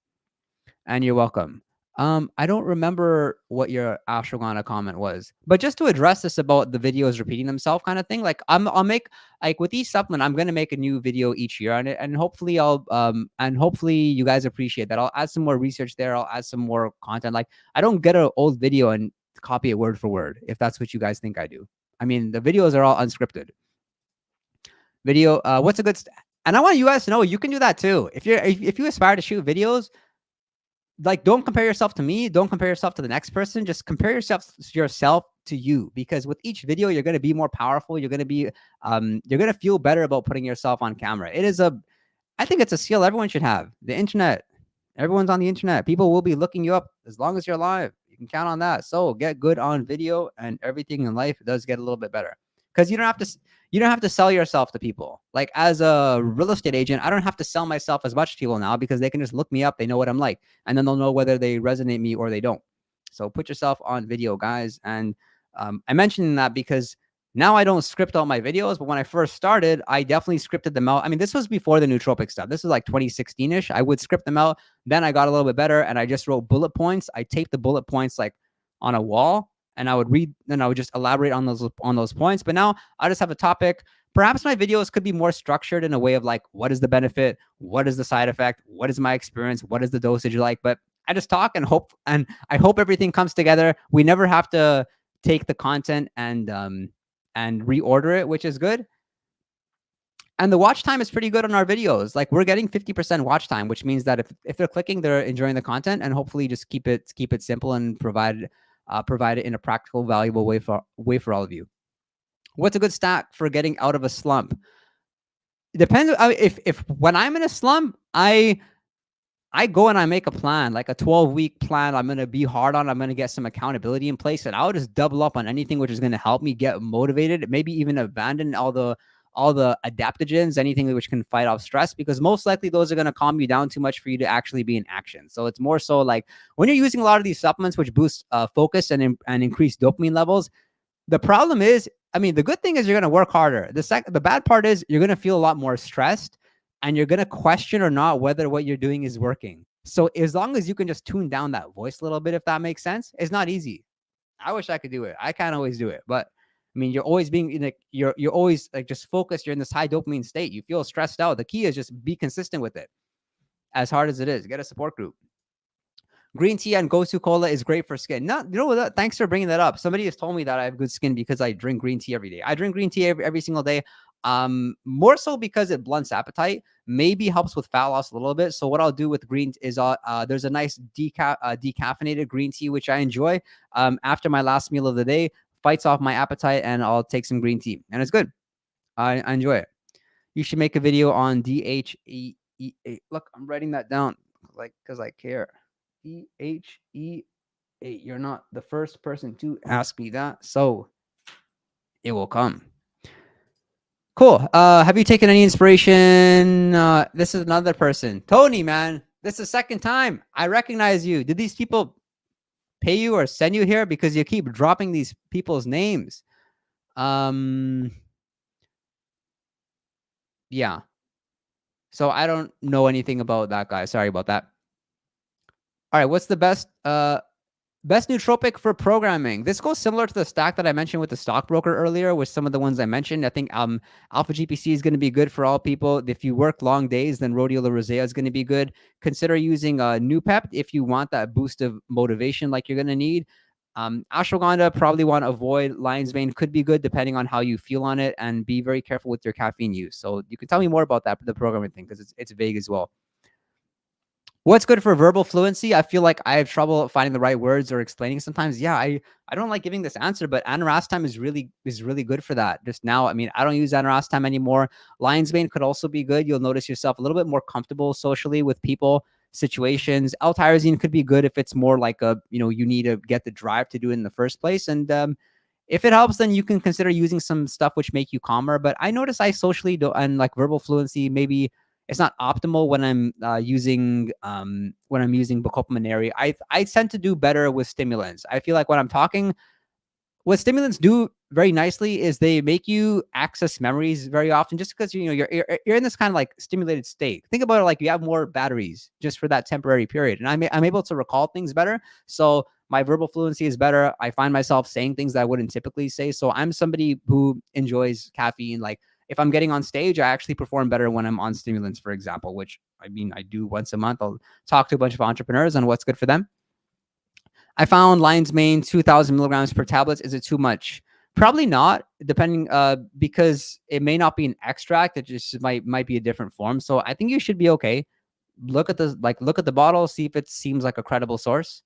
And you're welcome. I don't remember what your ashwagandha comment was, but just to address this about the videos repeating themselves kind of thing, like I'll make, like with each supplement, I'm going to make a new video each year on it, and hopefully hopefully you guys appreciate that. I'll add some more research there. I'll add some more content. Like I don't get an old video and copy it word for word, if that's what you guys think I do. I mean, the videos are all unscripted. Video, what's a good, and I want you guys to know you can do that too. If you aspire to shoot videos, like don't compare yourself to me, don't compare yourself to the next person, just compare yourself to you, because with each video you're going to be more powerful. You're going to be you're going to feel better about putting yourself on camera. I think it's a skill everyone should have. The internet, everyone's on the internet. People will be looking you up as long as you're alive. You can count on that. So get good on video, and everything in life does get a little bit better, because you don't have to sell yourself to people. Like as a real estate agent, I don't have to sell myself as much to people now, because they can just look me up. They know what I'm like, and then they'll know whether they resonate me or they don't. So put yourself on video, guys. And I mentioned that because now I don't script all my videos, but when I first started, I definitely scripted them out. I mean, this was before the nootropic stuff. This is like 2016-ish. I would script them out. Then I got a little bit better, and I just wrote bullet points. I taped the bullet points like on a wall, and I would read, and I would just elaborate on those points. But now I just have a topic. Perhaps my videos could be more structured in a way of like, what is the benefit? What is the side effect? What is my experience? What is the dosage like? But I just talk and hope, and I hope everything comes together. We never have to take the content and reorder it, which is good. And the watch time is pretty good on our videos. Like we're getting 50% watch time, which means that if they're clicking, they're enjoying the content, and hopefully just keep it simple and provide it in a practical, valuable way for all of you. What's a good stat for getting out of a slump? It depends. If when I'm in a slump, I go and I make a plan, like a 12-week plan. I'm going to be hard on. I'm going to get some accountability in place, and I'll just double up on anything which is going to help me get motivated. Maybe even abandon all the adaptogens, anything which can fight off stress, because most likely those are going to calm you down too much for you to actually be in action. So it's more so like when you're using a lot of these supplements which boost focus and increase dopamine levels. The problem is, I mean, the good thing is you're going to work harder. The bad part is you're going to feel a lot more stressed, and you're going to question or not whether what you're doing is working. So as long as you can just tune down that voice a little bit, if that makes sense, it's not easy. I wish I could do it. I can't always do it, but I mean, you're always being like, you're always like just focused. You're in this high dopamine state. You feel stressed out. The key is just be consistent with it. As hard as it is, get a support group. Green tea and Gosu Cola is great for skin. You know what? Thanks for bringing that up. Somebody has told me that I have good skin because I drink green tea every day. I drink green tea every single day. More so because it blunts appetite, maybe helps with fat loss a little bit. So what I'll do with green is there's a nice decaffeinated green tea, which I enjoy after my last meal of the day, fights off my appetite, and I'll take some green tea, and it's good. I enjoy it. You should make a video on DHEA. Look, I'm writing that down because I care. DHEA. You're not the first person to ask me that, so it will come. Cool. Have you taken any inspiration? This is another person. Tony, man. This is the second time. I recognize you. Did these people pay you or send you here? Because you keep dropping these people's names. Yeah. So I don't know anything about that guy. Sorry about that. All right. What's the best Best nootropic for programming. This goes similar to the stack that I mentioned with the stockbroker earlier, with some of the ones I mentioned. I think Alpha GPC is going to be good for all people. If you work long days, then rhodiola rosea is going to be good. Consider using Nupep if you want that boost of motivation like you're going to need. Ashwagandha, probably want to avoid. Lion's mane could be good depending on how you feel on it, and be very careful with your caffeine use. So you can tell me more about that, the programming thing, because it's vague as well. What's good for verbal fluency? I feel like I have trouble finding the right words or explaining sometimes. Yeah, I don't like giving this answer, but anorastam is really good for that. Just now, I mean, I don't use anorastam anymore. Lion's mane could also be good. You'll notice yourself a little bit more comfortable socially with people, situations. L-tyrosine could be good if it's more like a, you need to get the drive to do it in the first place. And if it helps, then you can consider using some stuff which make you calmer. But I notice I socially do, and like verbal fluency, maybe it's not optimal when I'm using Bacopa. I tend to do better with stimulants. I feel like when I'm talking, what stimulants do very nicely is they make you access memories very often, just because you're in this kind of like stimulated state. Think about it like you have more batteries just for that temporary period, and I'm able to recall things better. So my verbal fluency is better. I find myself saying things that I wouldn't typically say. So I'm somebody who enjoys caffeine. Like if I'm getting on stage, I actually perform better when I'm on stimulants, for example, which I mean I do once a month. I'll talk to a bunch of entrepreneurs on what's good for them. I found lion's mane 2,000 milligrams per tablet. Is it too much? Probably not, depending because it may not be an extract. It just might be a different form. So I think you should be okay. Look at the bottle, see if it seems like a credible source.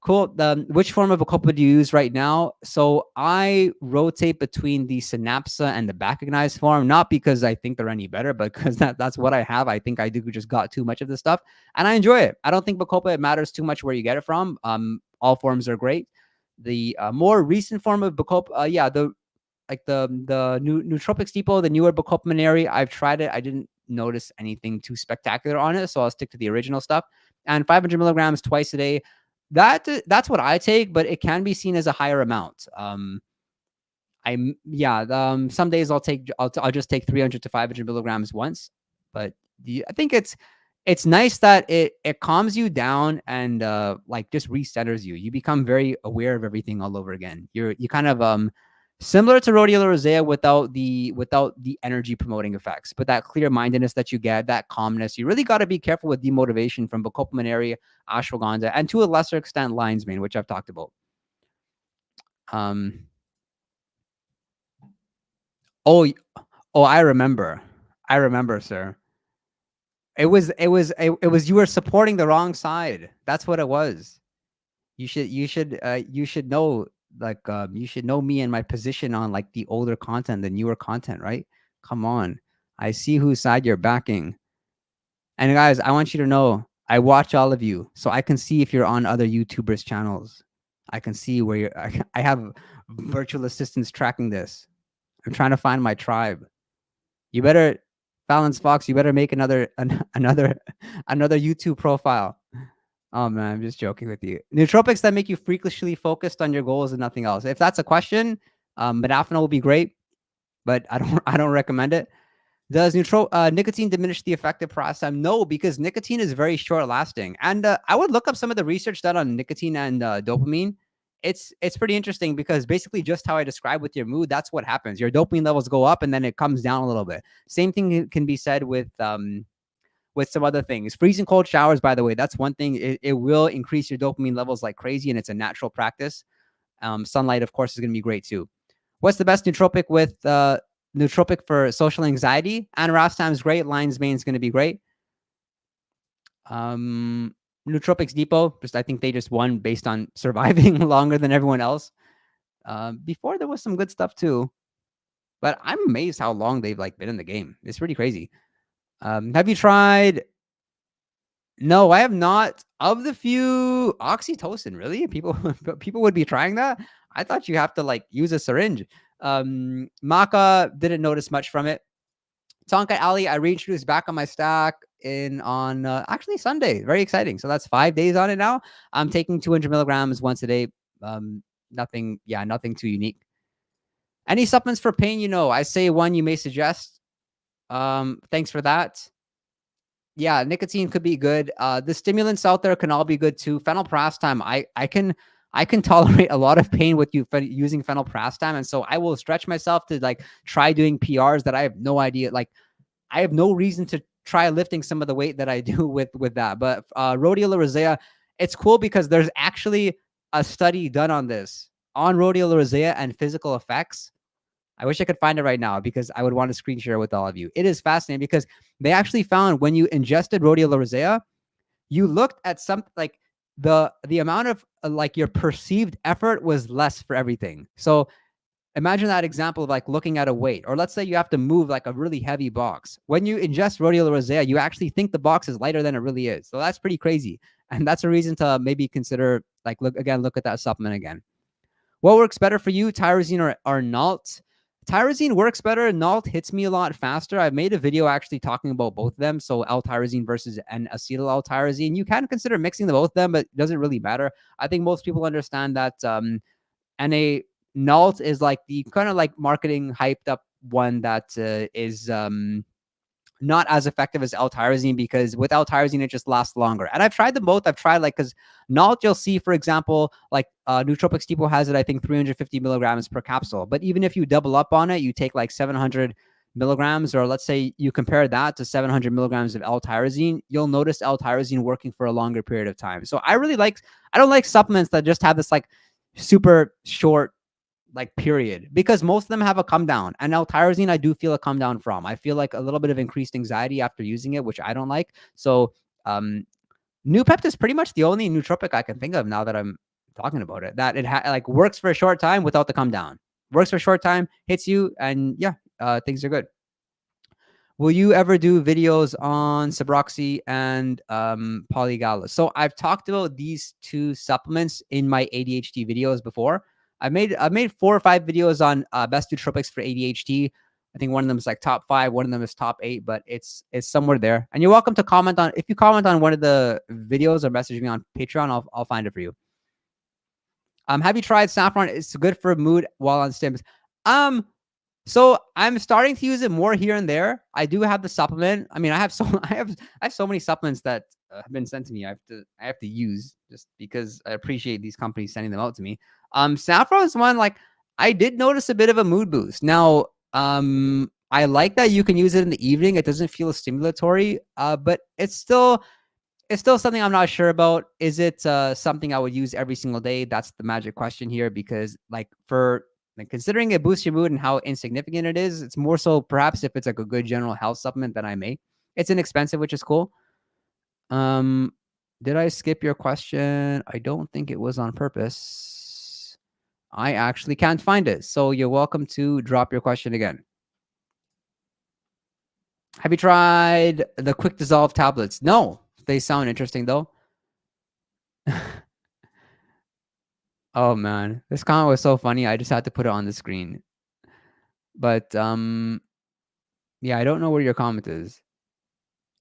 Cool. Which form of Bacopa do you use right now? So I rotate between the Synapsa and the Baccagnized form, not because I think they're any better, but because that's what I have. I think I do just got too much of this stuff, and I enjoy it. I don't think Bacopa, it matters too much where you get it from. All forms are great. The more recent form of Bacopa, the new Nootropics Depot, the newer Bacopa, I've tried it. I didn't notice anything too spectacular on it, so I'll stick to the original stuff. And 500 milligrams twice a day. That's what I take, but it can be seen as a higher amount. Some days I'll just take 300 to 500 milligrams once, but I think it's nice that it calms you down and like just recenters you. You become very aware of everything all over again. You kind of similar to rhodiola rosea without the energy promoting effects, but that clear mindedness that you get, that calmness. You really got to be careful with demotivation from Bacopa, ashwagandha, and to a lesser extent lion's mane, which I've talked about. Oh, I remember, sir. It was you were supporting the wrong side. That's what it was. You should know, like you should know me and my position on like the older content, the newer content, right? Come on. I see whose side you're backing. And guys, I want you to know I watch all of you, so I can see if you're on other YouTubers' channels. I can see where you're. I have virtual assistants tracking this. I'm trying to find my tribe. You better, Balance Fox. You better make another YouTube profile. Oh man, I'm just joking with you. Nootropics that make you freakishly focused on your goals and nothing else. If that's a question, modafinil will be great, but I don't recommend it. Does nicotine diminish the effect of piracetam? No, because nicotine is very short lasting. And I would look up some of the research done on nicotine and dopamine. It's pretty interesting because basically just how I described with your mood, that's what happens. Your dopamine levels go up and then it comes down a little bit. Same thing can be said with some other things. Freezing cold showers, by the way, that's one thing. It will increase your dopamine levels like crazy, and it's a natural practice. Sunlight, of course, is going to be great too. What's the best nootropic with nootropic for social anxiety? Anorastam is great. Lion's mane is going to be great. Nootropics Depot, I think they just won based on surviving longer than everyone else. Before there was some good stuff too, but I'm amazed how long they've like been in the game. It's pretty crazy. Have you tried? No, I have not. Of the few, oxytocin, really? People would be trying that? I thought you have to like use a syringe. Maca, didn't notice much from it. Tonka Ali, I reintroduced back on my stack on actually Sunday. Very exciting. So that's 5 days on it now. I'm taking 200 milligrams once a day. Nothing too unique. Any supplements for pain? I say one you may suggest. Thanks for that. Yeah, nicotine could be good. The stimulants out there can all be good too. Phenylpiracetam, I can tolerate a lot of pain with using phenylpiracetam, and so I will stretch myself to like try doing PRs that I have no idea. Like I have no reason to try lifting some of the weight that I do with that. But rhodiola rosea, it's cool because there's actually a study done on this on rhodiola rosea and physical effects. I wish I could find it right now because I would want to screen share with all of you. It is fascinating because they actually found when you ingested rhodiola rosea, you looked at some like the amount of like your perceived effort was less for everything. So imagine that example of like looking at a weight, or let's say you have to move like a really heavy box. When you ingest rhodiola rosea, you actually think the box is lighter than it really is. So that's pretty crazy. And that's a reason to maybe consider like look at that supplement again. What works better for you, tyrosine or Nalt? Tyrosine works better. Nalt hits me a lot faster. I've made a video actually talking about both of them. So L-tyrosine versus an acetyl L-tyrosine. You can consider mixing the both of them, but it doesn't really matter. I think most people understand that NA Nalt is like the kind of like marketing hyped up one that is not as effective as L-tyrosine, because with L-tyrosine it just lasts longer. And I've tried them both. I've tried like because Nalt, you'll see, for example, like Nootropics Depot has it, I think 350 milligrams per capsule. But even if you double up on it, you take like 700 milligrams, or let's say you compare that to 700 milligrams of L-tyrosine, you'll notice L-tyrosine working for a longer period of time. So I don't like supplements that just have this like super short like period, because most of them have a come down, and L-tyrosine I do feel a come down from. I feel like a little bit of increased anxiety after using it, which I don't like. So Noopept is pretty much the only nootropic I can think of now that I'm talking about it, that it like works for a short time without the come down. Works for a short time, hits you, and yeah, things are good. Will you ever do videos on Subroxy and Polygala? So I've talked about these two supplements in my ADHD videos before. I've made 4 or 5 videos on best nootropics for ADHD. I think one of them is like top 5, one of them is top 8, but it's somewhere there. And you're welcome to comment on, if you comment on one of the videos or message me on Patreon, I'll find it for you. Have you tried saffron? It's good for mood while on stims. So I'm starting to use it more here and there. I do have the supplement. I mean, I have so many supplements that have been sent to me. I have to use just because I appreciate these companies sending them out to me. Saffron is one like I did notice a bit of a mood boost. Now, I like that you can use it in the evening. It doesn't feel stimulatory, but it's still something I'm not sure about. Is it something I would use every single day? That's the magic question here, because like considering it boosts your mood and how insignificant it is, it's more so perhaps if it's like a good general health supplement that I may. It's inexpensive, which is cool. Did I skip your question? I don't think it was on purpose. I actually can't find it. So you're welcome to drop your question again. Have you tried the quick dissolve tablets? No, they sound interesting though. Oh man, this comment was so funny. I just had to put it on the screen. But yeah, I don't know where your comment is.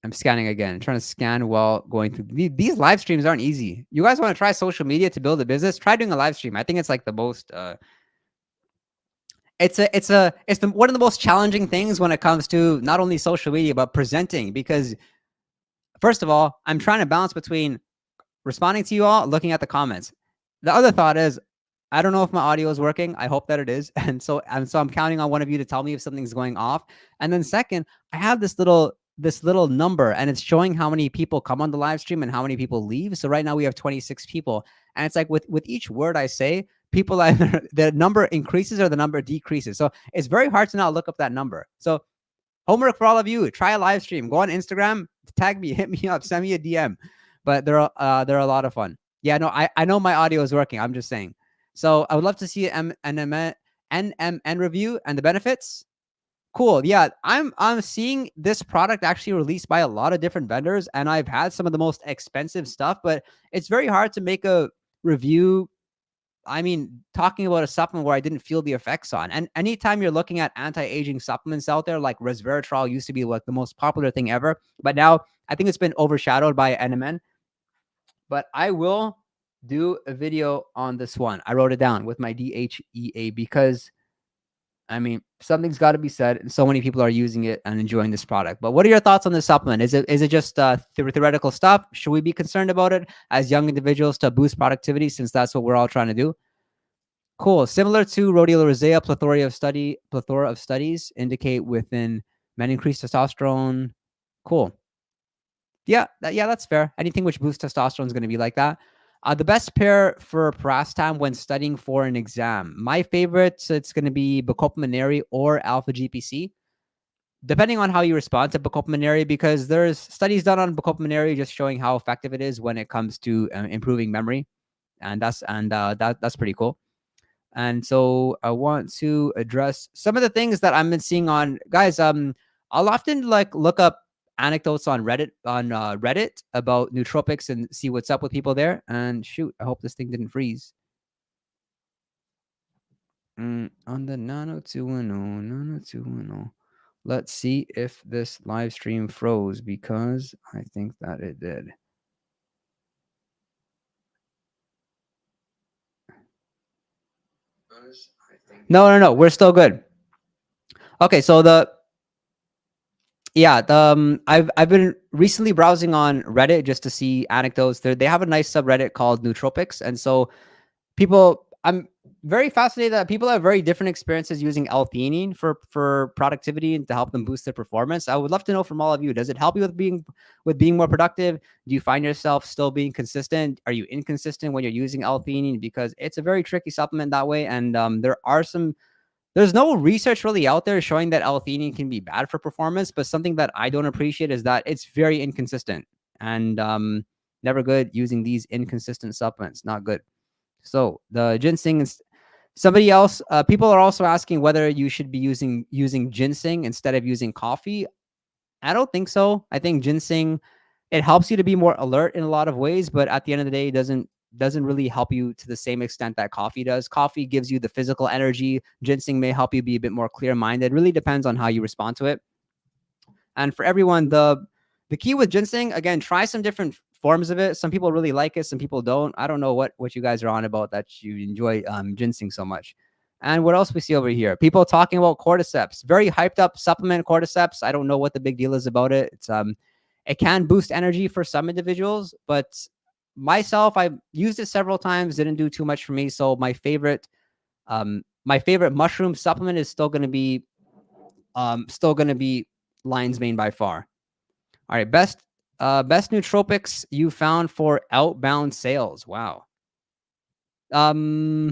I'm scanning again, trying to scan while going through these live streams aren't easy. You guys want to try social media to build a business? Try doing a live stream. I think it's like the most it's one of the most challenging things when it comes to not only social media but presenting, because first of all, I'm trying to balance between responding to you all, looking at the comments. The other thought is, I don't know if my audio is working. I hope that it is. And so I'm counting on one of you to tell me if something's going off. And then second, I have this little number, and it's showing how many people come on the live stream and how many people leave. So right now we have 26 people. And it's like with each word I say, people either the number increases or the number decreases. So it's very hard to not look up that number. So homework for all of you: try a live stream, go on Instagram, tag me, hit me up, send me a DM. But they're a lot of fun. Yeah, no, I know my audio is working. I'm just saying. So I would love to see an NMN review and the benefits. Cool. Yeah, I'm seeing this product actually released by a lot of different vendors, and I've had some of the most expensive stuff, but it's very hard to make a review. I mean, talking about a supplement where I didn't feel the effects on. And anytime you're looking at anti-aging supplements out there, like resveratrol used to be like the most popular thing ever, but now I think it's been overshadowed by NMN. But I will do a video on this one. I wrote it down with my DHEA because I mean, something's got to be said, and so many people are using it and enjoying this product. But what are your thoughts on this supplement? Is it just theoretical stuff? Should we be concerned about it as young individuals to boost productivity, since that's what we're all trying to do? Cool. Similar to rhodiola rosea, plethora of studies indicate within men increased testosterone. Cool. Yeah, that's fair. Anything which boosts testosterone is going to be like that. The best pair for piracetam when studying for an exam. My favorites, it's going to be Bacopaminary or Alpha GPC, depending on how you respond to Bacopaminary, because there's studies done on Bacopaminary just showing how effective it is when it comes to improving memory, and that's pretty cool. And so I want to address some of the things that I've been seeing on guys. I'll often like look up anecdotes on Reddit about nootropics and see what's up with people there. And shoot, I hope this thing didn't freeze. On the Nano 210, Nano 210. Let's see if this live stream froze, because I think that it did. No, we're still good. Okay, so I've been recently browsing on Reddit just to see anecdotes. They have a nice subreddit called Nootropics, and so I'm very fascinated that people have very different experiences using L-theanine for productivity and to help them boost their performance. I would love to know from all of you, does it help you with being more productive? Do you find yourself still being consistent? Are you inconsistent when you're using L-theanine? Because it's a very tricky supplement that way, and there's no research really out there showing that L-theanine can be bad for performance, but something that I don't appreciate is that it's very inconsistent, and never good using these inconsistent supplements. Not good. So the ginseng is somebody else. People are also asking whether you should be using ginseng instead of using coffee. I don't think so. I think ginseng, it helps you to be more alert in a lot of ways, but at the end of the day, it doesn't really help you to the same extent that coffee does. Coffee gives you the physical energy. Ginseng may help you be a bit more clear-minded. It really depends on how you respond to it. And for everyone, the key with ginseng, again, try some different forms of it. Some people really like it, some people don't. I don't know what you guys are on about that you enjoy ginseng so much. And what else we see over here? People talking about cordyceps. Very hyped up supplement, cordyceps. I don't know what the big deal is about it. It can boost energy for some individuals, but myself, I've used it several times, didn't do too much for me. So my favorite mushroom supplement is still gonna be lion's mane by far. All right, best nootropics you found for outbound sales. Wow. Noopept,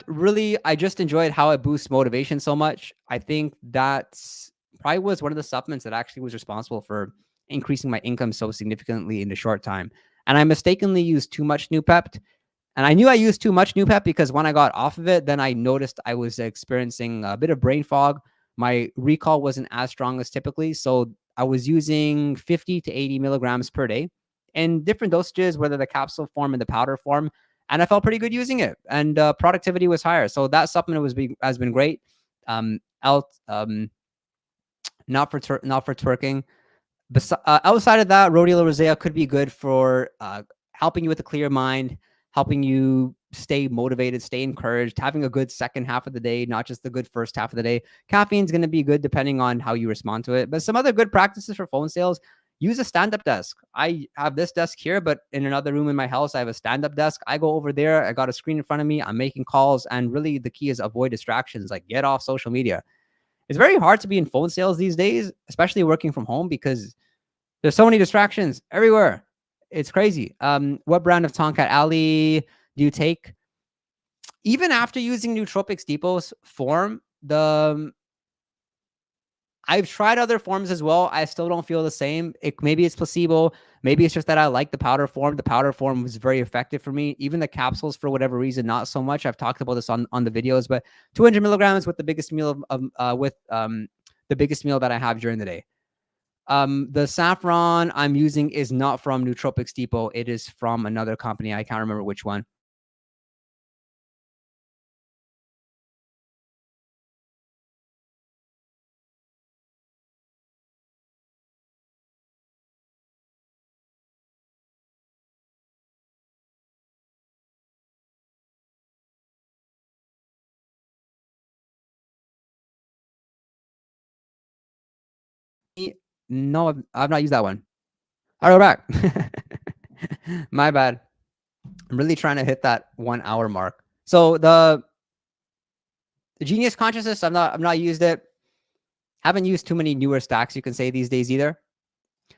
really, I just enjoyed how it boosts motivation so much. I think that's probably was one of the supplements that actually was responsible for increasing my income so significantly in a short time. And I mistakenly used too much Noopept. And I knew I used too much Noopept because when I got off of it, then I noticed I was experiencing a bit of brain fog. My recall wasn't as strong as typically. So I was using 50 to 80 milligrams per day in different dosages, whether the capsule form and the powder form. And I felt pretty good using it. And productivity was higher. So that supplement has been great. Out, not for twerking. Outside of that, rhodiola rosea could be good for helping you with a clear mind, helping you stay motivated, stay encouraged, having a good second half of the day, not just the good first half of the day. Caffeine is going to be good depending on how you respond to it. But some other good practices for phone sales: use a stand-up desk. I have this desk here, but in another room in my house, I have a stand-up desk. I go over there. I got a screen in front of me. I'm making calls. And really, the key is avoid distractions, like get off social media. It's very hard to be in phone sales these days, especially working from home, because there's so many distractions everywhere. It's crazy. What brand of Tonkat Alley do you take? Even after using Nootropics Depot's form, I've tried other forms as well. I still don't feel the same. Maybe it's placebo. Maybe it's just that I like the powder form. The powder form was very effective for me. Even the capsules, for whatever reason, not so much. I've talked about this on the videos, but 200 milligrams with the biggest meal the biggest meal that I have during the day. The saffron I'm using is not from Nootropics Depot. It is from another company. I can't remember which one. No, I've not used that one. All right, we're back. My bad. I'm really trying to hit that 1 hour mark. So the Genius Consciousness, I've not used it. Haven't used too many newer stacks, you can say, these days either.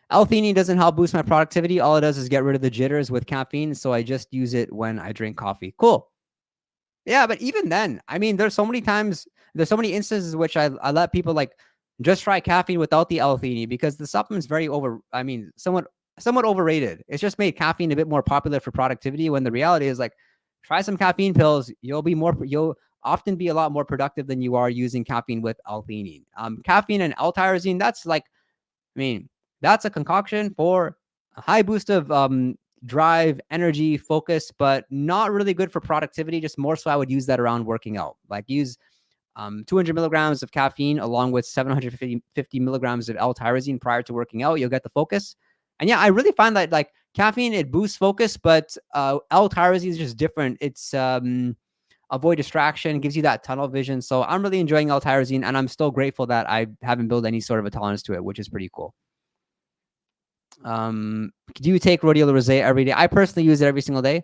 L-Theanine doesn't help boost my productivity. All it does is get rid of the jitters with caffeine, so I just use it when I drink coffee. Cool. Yeah, but even then, I mean, there's so many instances in which I let people like just try caffeine without the L-Theanine because the supplement's somewhat overrated. It's just made caffeine a bit more popular for productivity when the reality is like, try some caffeine pills. You'll often be a lot more productive than you are using caffeine with L-Theanine. Caffeine and L-tyrosine, that's a concoction for a high boost of drive, energy, focus, but not really good for productivity. Just more so I would use that around working out. Like use 200 milligrams of caffeine along with 750 milligrams of L-tyrosine prior to working out. You'll get the focus. And yeah, I really find that like caffeine, it boosts focus, but L-tyrosine is just different. It's avoid distraction, gives you that tunnel vision. So I'm really enjoying L-tyrosine, and I'm still grateful that I haven't built any sort of a tolerance to it, which is pretty cool. Do you take rhodiola rosea every day? I personally use it every single day.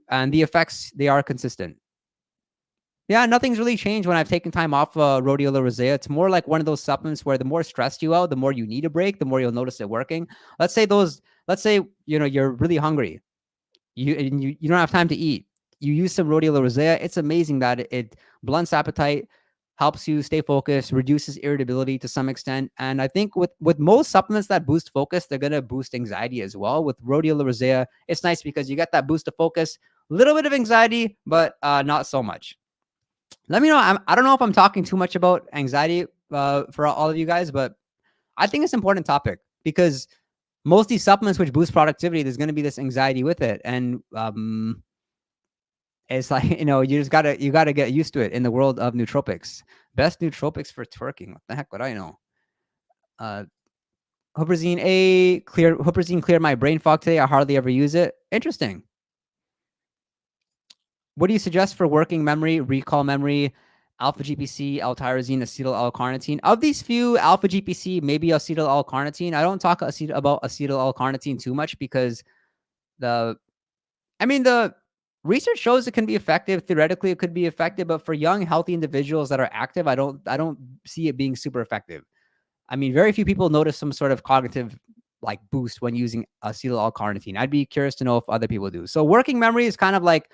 And the effects, they are consistent. Yeah, nothing's really changed when I've taken time off rhodiola rosea. It's more like one of those supplements where the more stressed you out, the more you need a break, the more you'll notice it working. Let's say you're really hungry. You don't have time to eat. You use some rhodiola rosea. It's amazing that it blunts appetite, helps you stay focused, reduces irritability to some extent. And I think with most supplements that boost focus, they're going to boost anxiety as well. With rhodiola rosea, it's nice because you get that boost of focus, a little bit of anxiety, but not so much. Let me know. I don't know if I'm talking too much about anxiety for all of you guys, but I think it's an important topic because most of these supplements which boost productivity, there's going to be this anxiety with it. And it's like, you gotta get used to it in the world of nootropics. Best nootropics for twerking. What the heck would I know? Huperzine cleared my brain fog today. I hardly ever use it. Interesting. What do you suggest for working memory, recall memory, alpha GPC, L-tyrosine, acetyl L-carnitine? Of these few, alpha GPC, maybe acetyl L-carnitine. I don't talk about acetyl L-carnitine too much because the research shows it can be effective. Theoretically, it could be effective, but for young, healthy individuals that are active, I don't see it being super effective. I mean, very few people notice some sort of cognitive like boost when using acetyl L-carnitine. I'd be curious to know if other people do. So working memory is kind of like,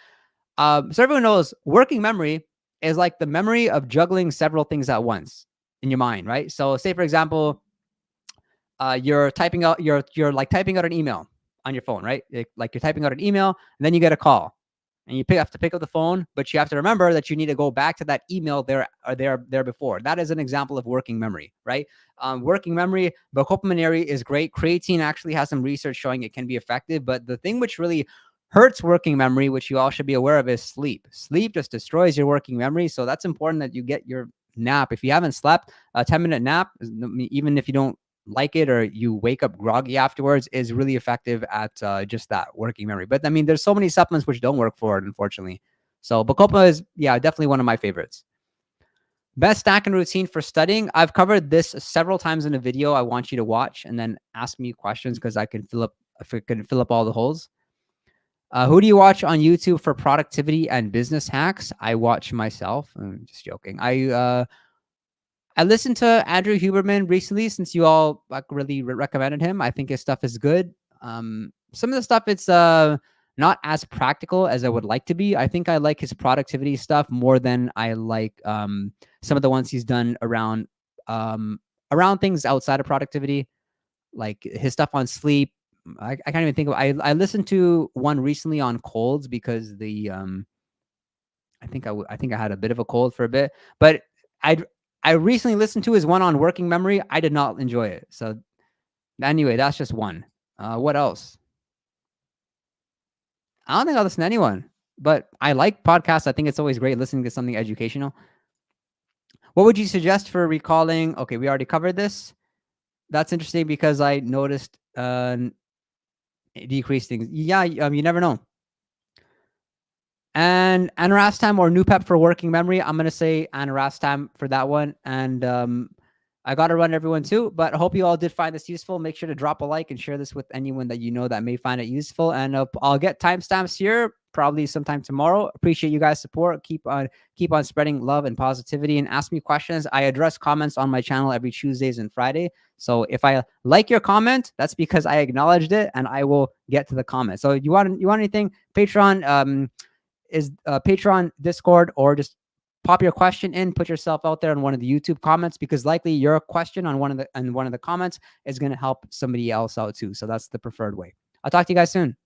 so everyone knows working memory is like the memory of juggling several things at once in your mind, right? So say, for example, you're typing out, you're like typing out an email on your phone, right? Like you're typing out an email and then you get a call and you have to pick up the phone, but you have to remember that you need to go back to that email there before. That is an example of working memory, right? Working memory, Bacopaminary is great. Creatine actually has some research showing it can be effective, but the thing which really hurts working memory, which you all should be aware of, is sleep. Sleep just destroys your working memory. So that's important that you get your nap. If you haven't slept, a 10-minute nap, even if you don't like it or you wake up groggy afterwards, is really effective at just that working memory. But I mean, there's so many supplements which don't work for it, unfortunately. So Bacopa is, definitely one of my favorites. Best stack and routine for studying. I've covered this several times in a video I want you to watch and then ask me questions because I can fill up all the holes. Who do you watch on YouTube for productivity and business hacks? I watch myself. I'm just joking. I listened to Andrew Huberman recently since you all like really recommended him. I think his stuff is good. Some of the stuff, it's not as practical as I would like to be. I think I like his productivity stuff more than I like some of the ones he's done around things outside of productivity, like his stuff on sleep. I can't even think of. I listened to one recently on colds because I think I had a bit of a cold for a bit, but I recently listened to his one on working memory. I did not enjoy it. So anyway, that's just one. What else? I don't think I'll listen to anyone, but I like podcasts. I think it's always great listening to something educational. What would you suggest for recalling? Okay, we already covered this. That's interesting because I noticed decreased things. Yeah, you never know. And Anurastam or Nupep for working memory. I'm going to say Anurastam for that one. And I got to run, everyone, too. But I hope you all did find this useful. Make sure to drop a like and share this with anyone that you know that may find it useful. And I'll get timestamps here probably sometime tomorrow. Appreciate you guys' support. Keep on spreading love and positivity, and ask me questions. I address comments on my channel every Tuesdays and Friday. So if I like your comment, that's because I acknowledged it, and I will get to the comment. So you want anything? Patreon is Patreon, Discord, or just pop your question in, put yourself out there in one of the YouTube comments, because likely your question on one of the comments is going to help somebody else out too. So that's the preferred way. I'll talk to you guys soon.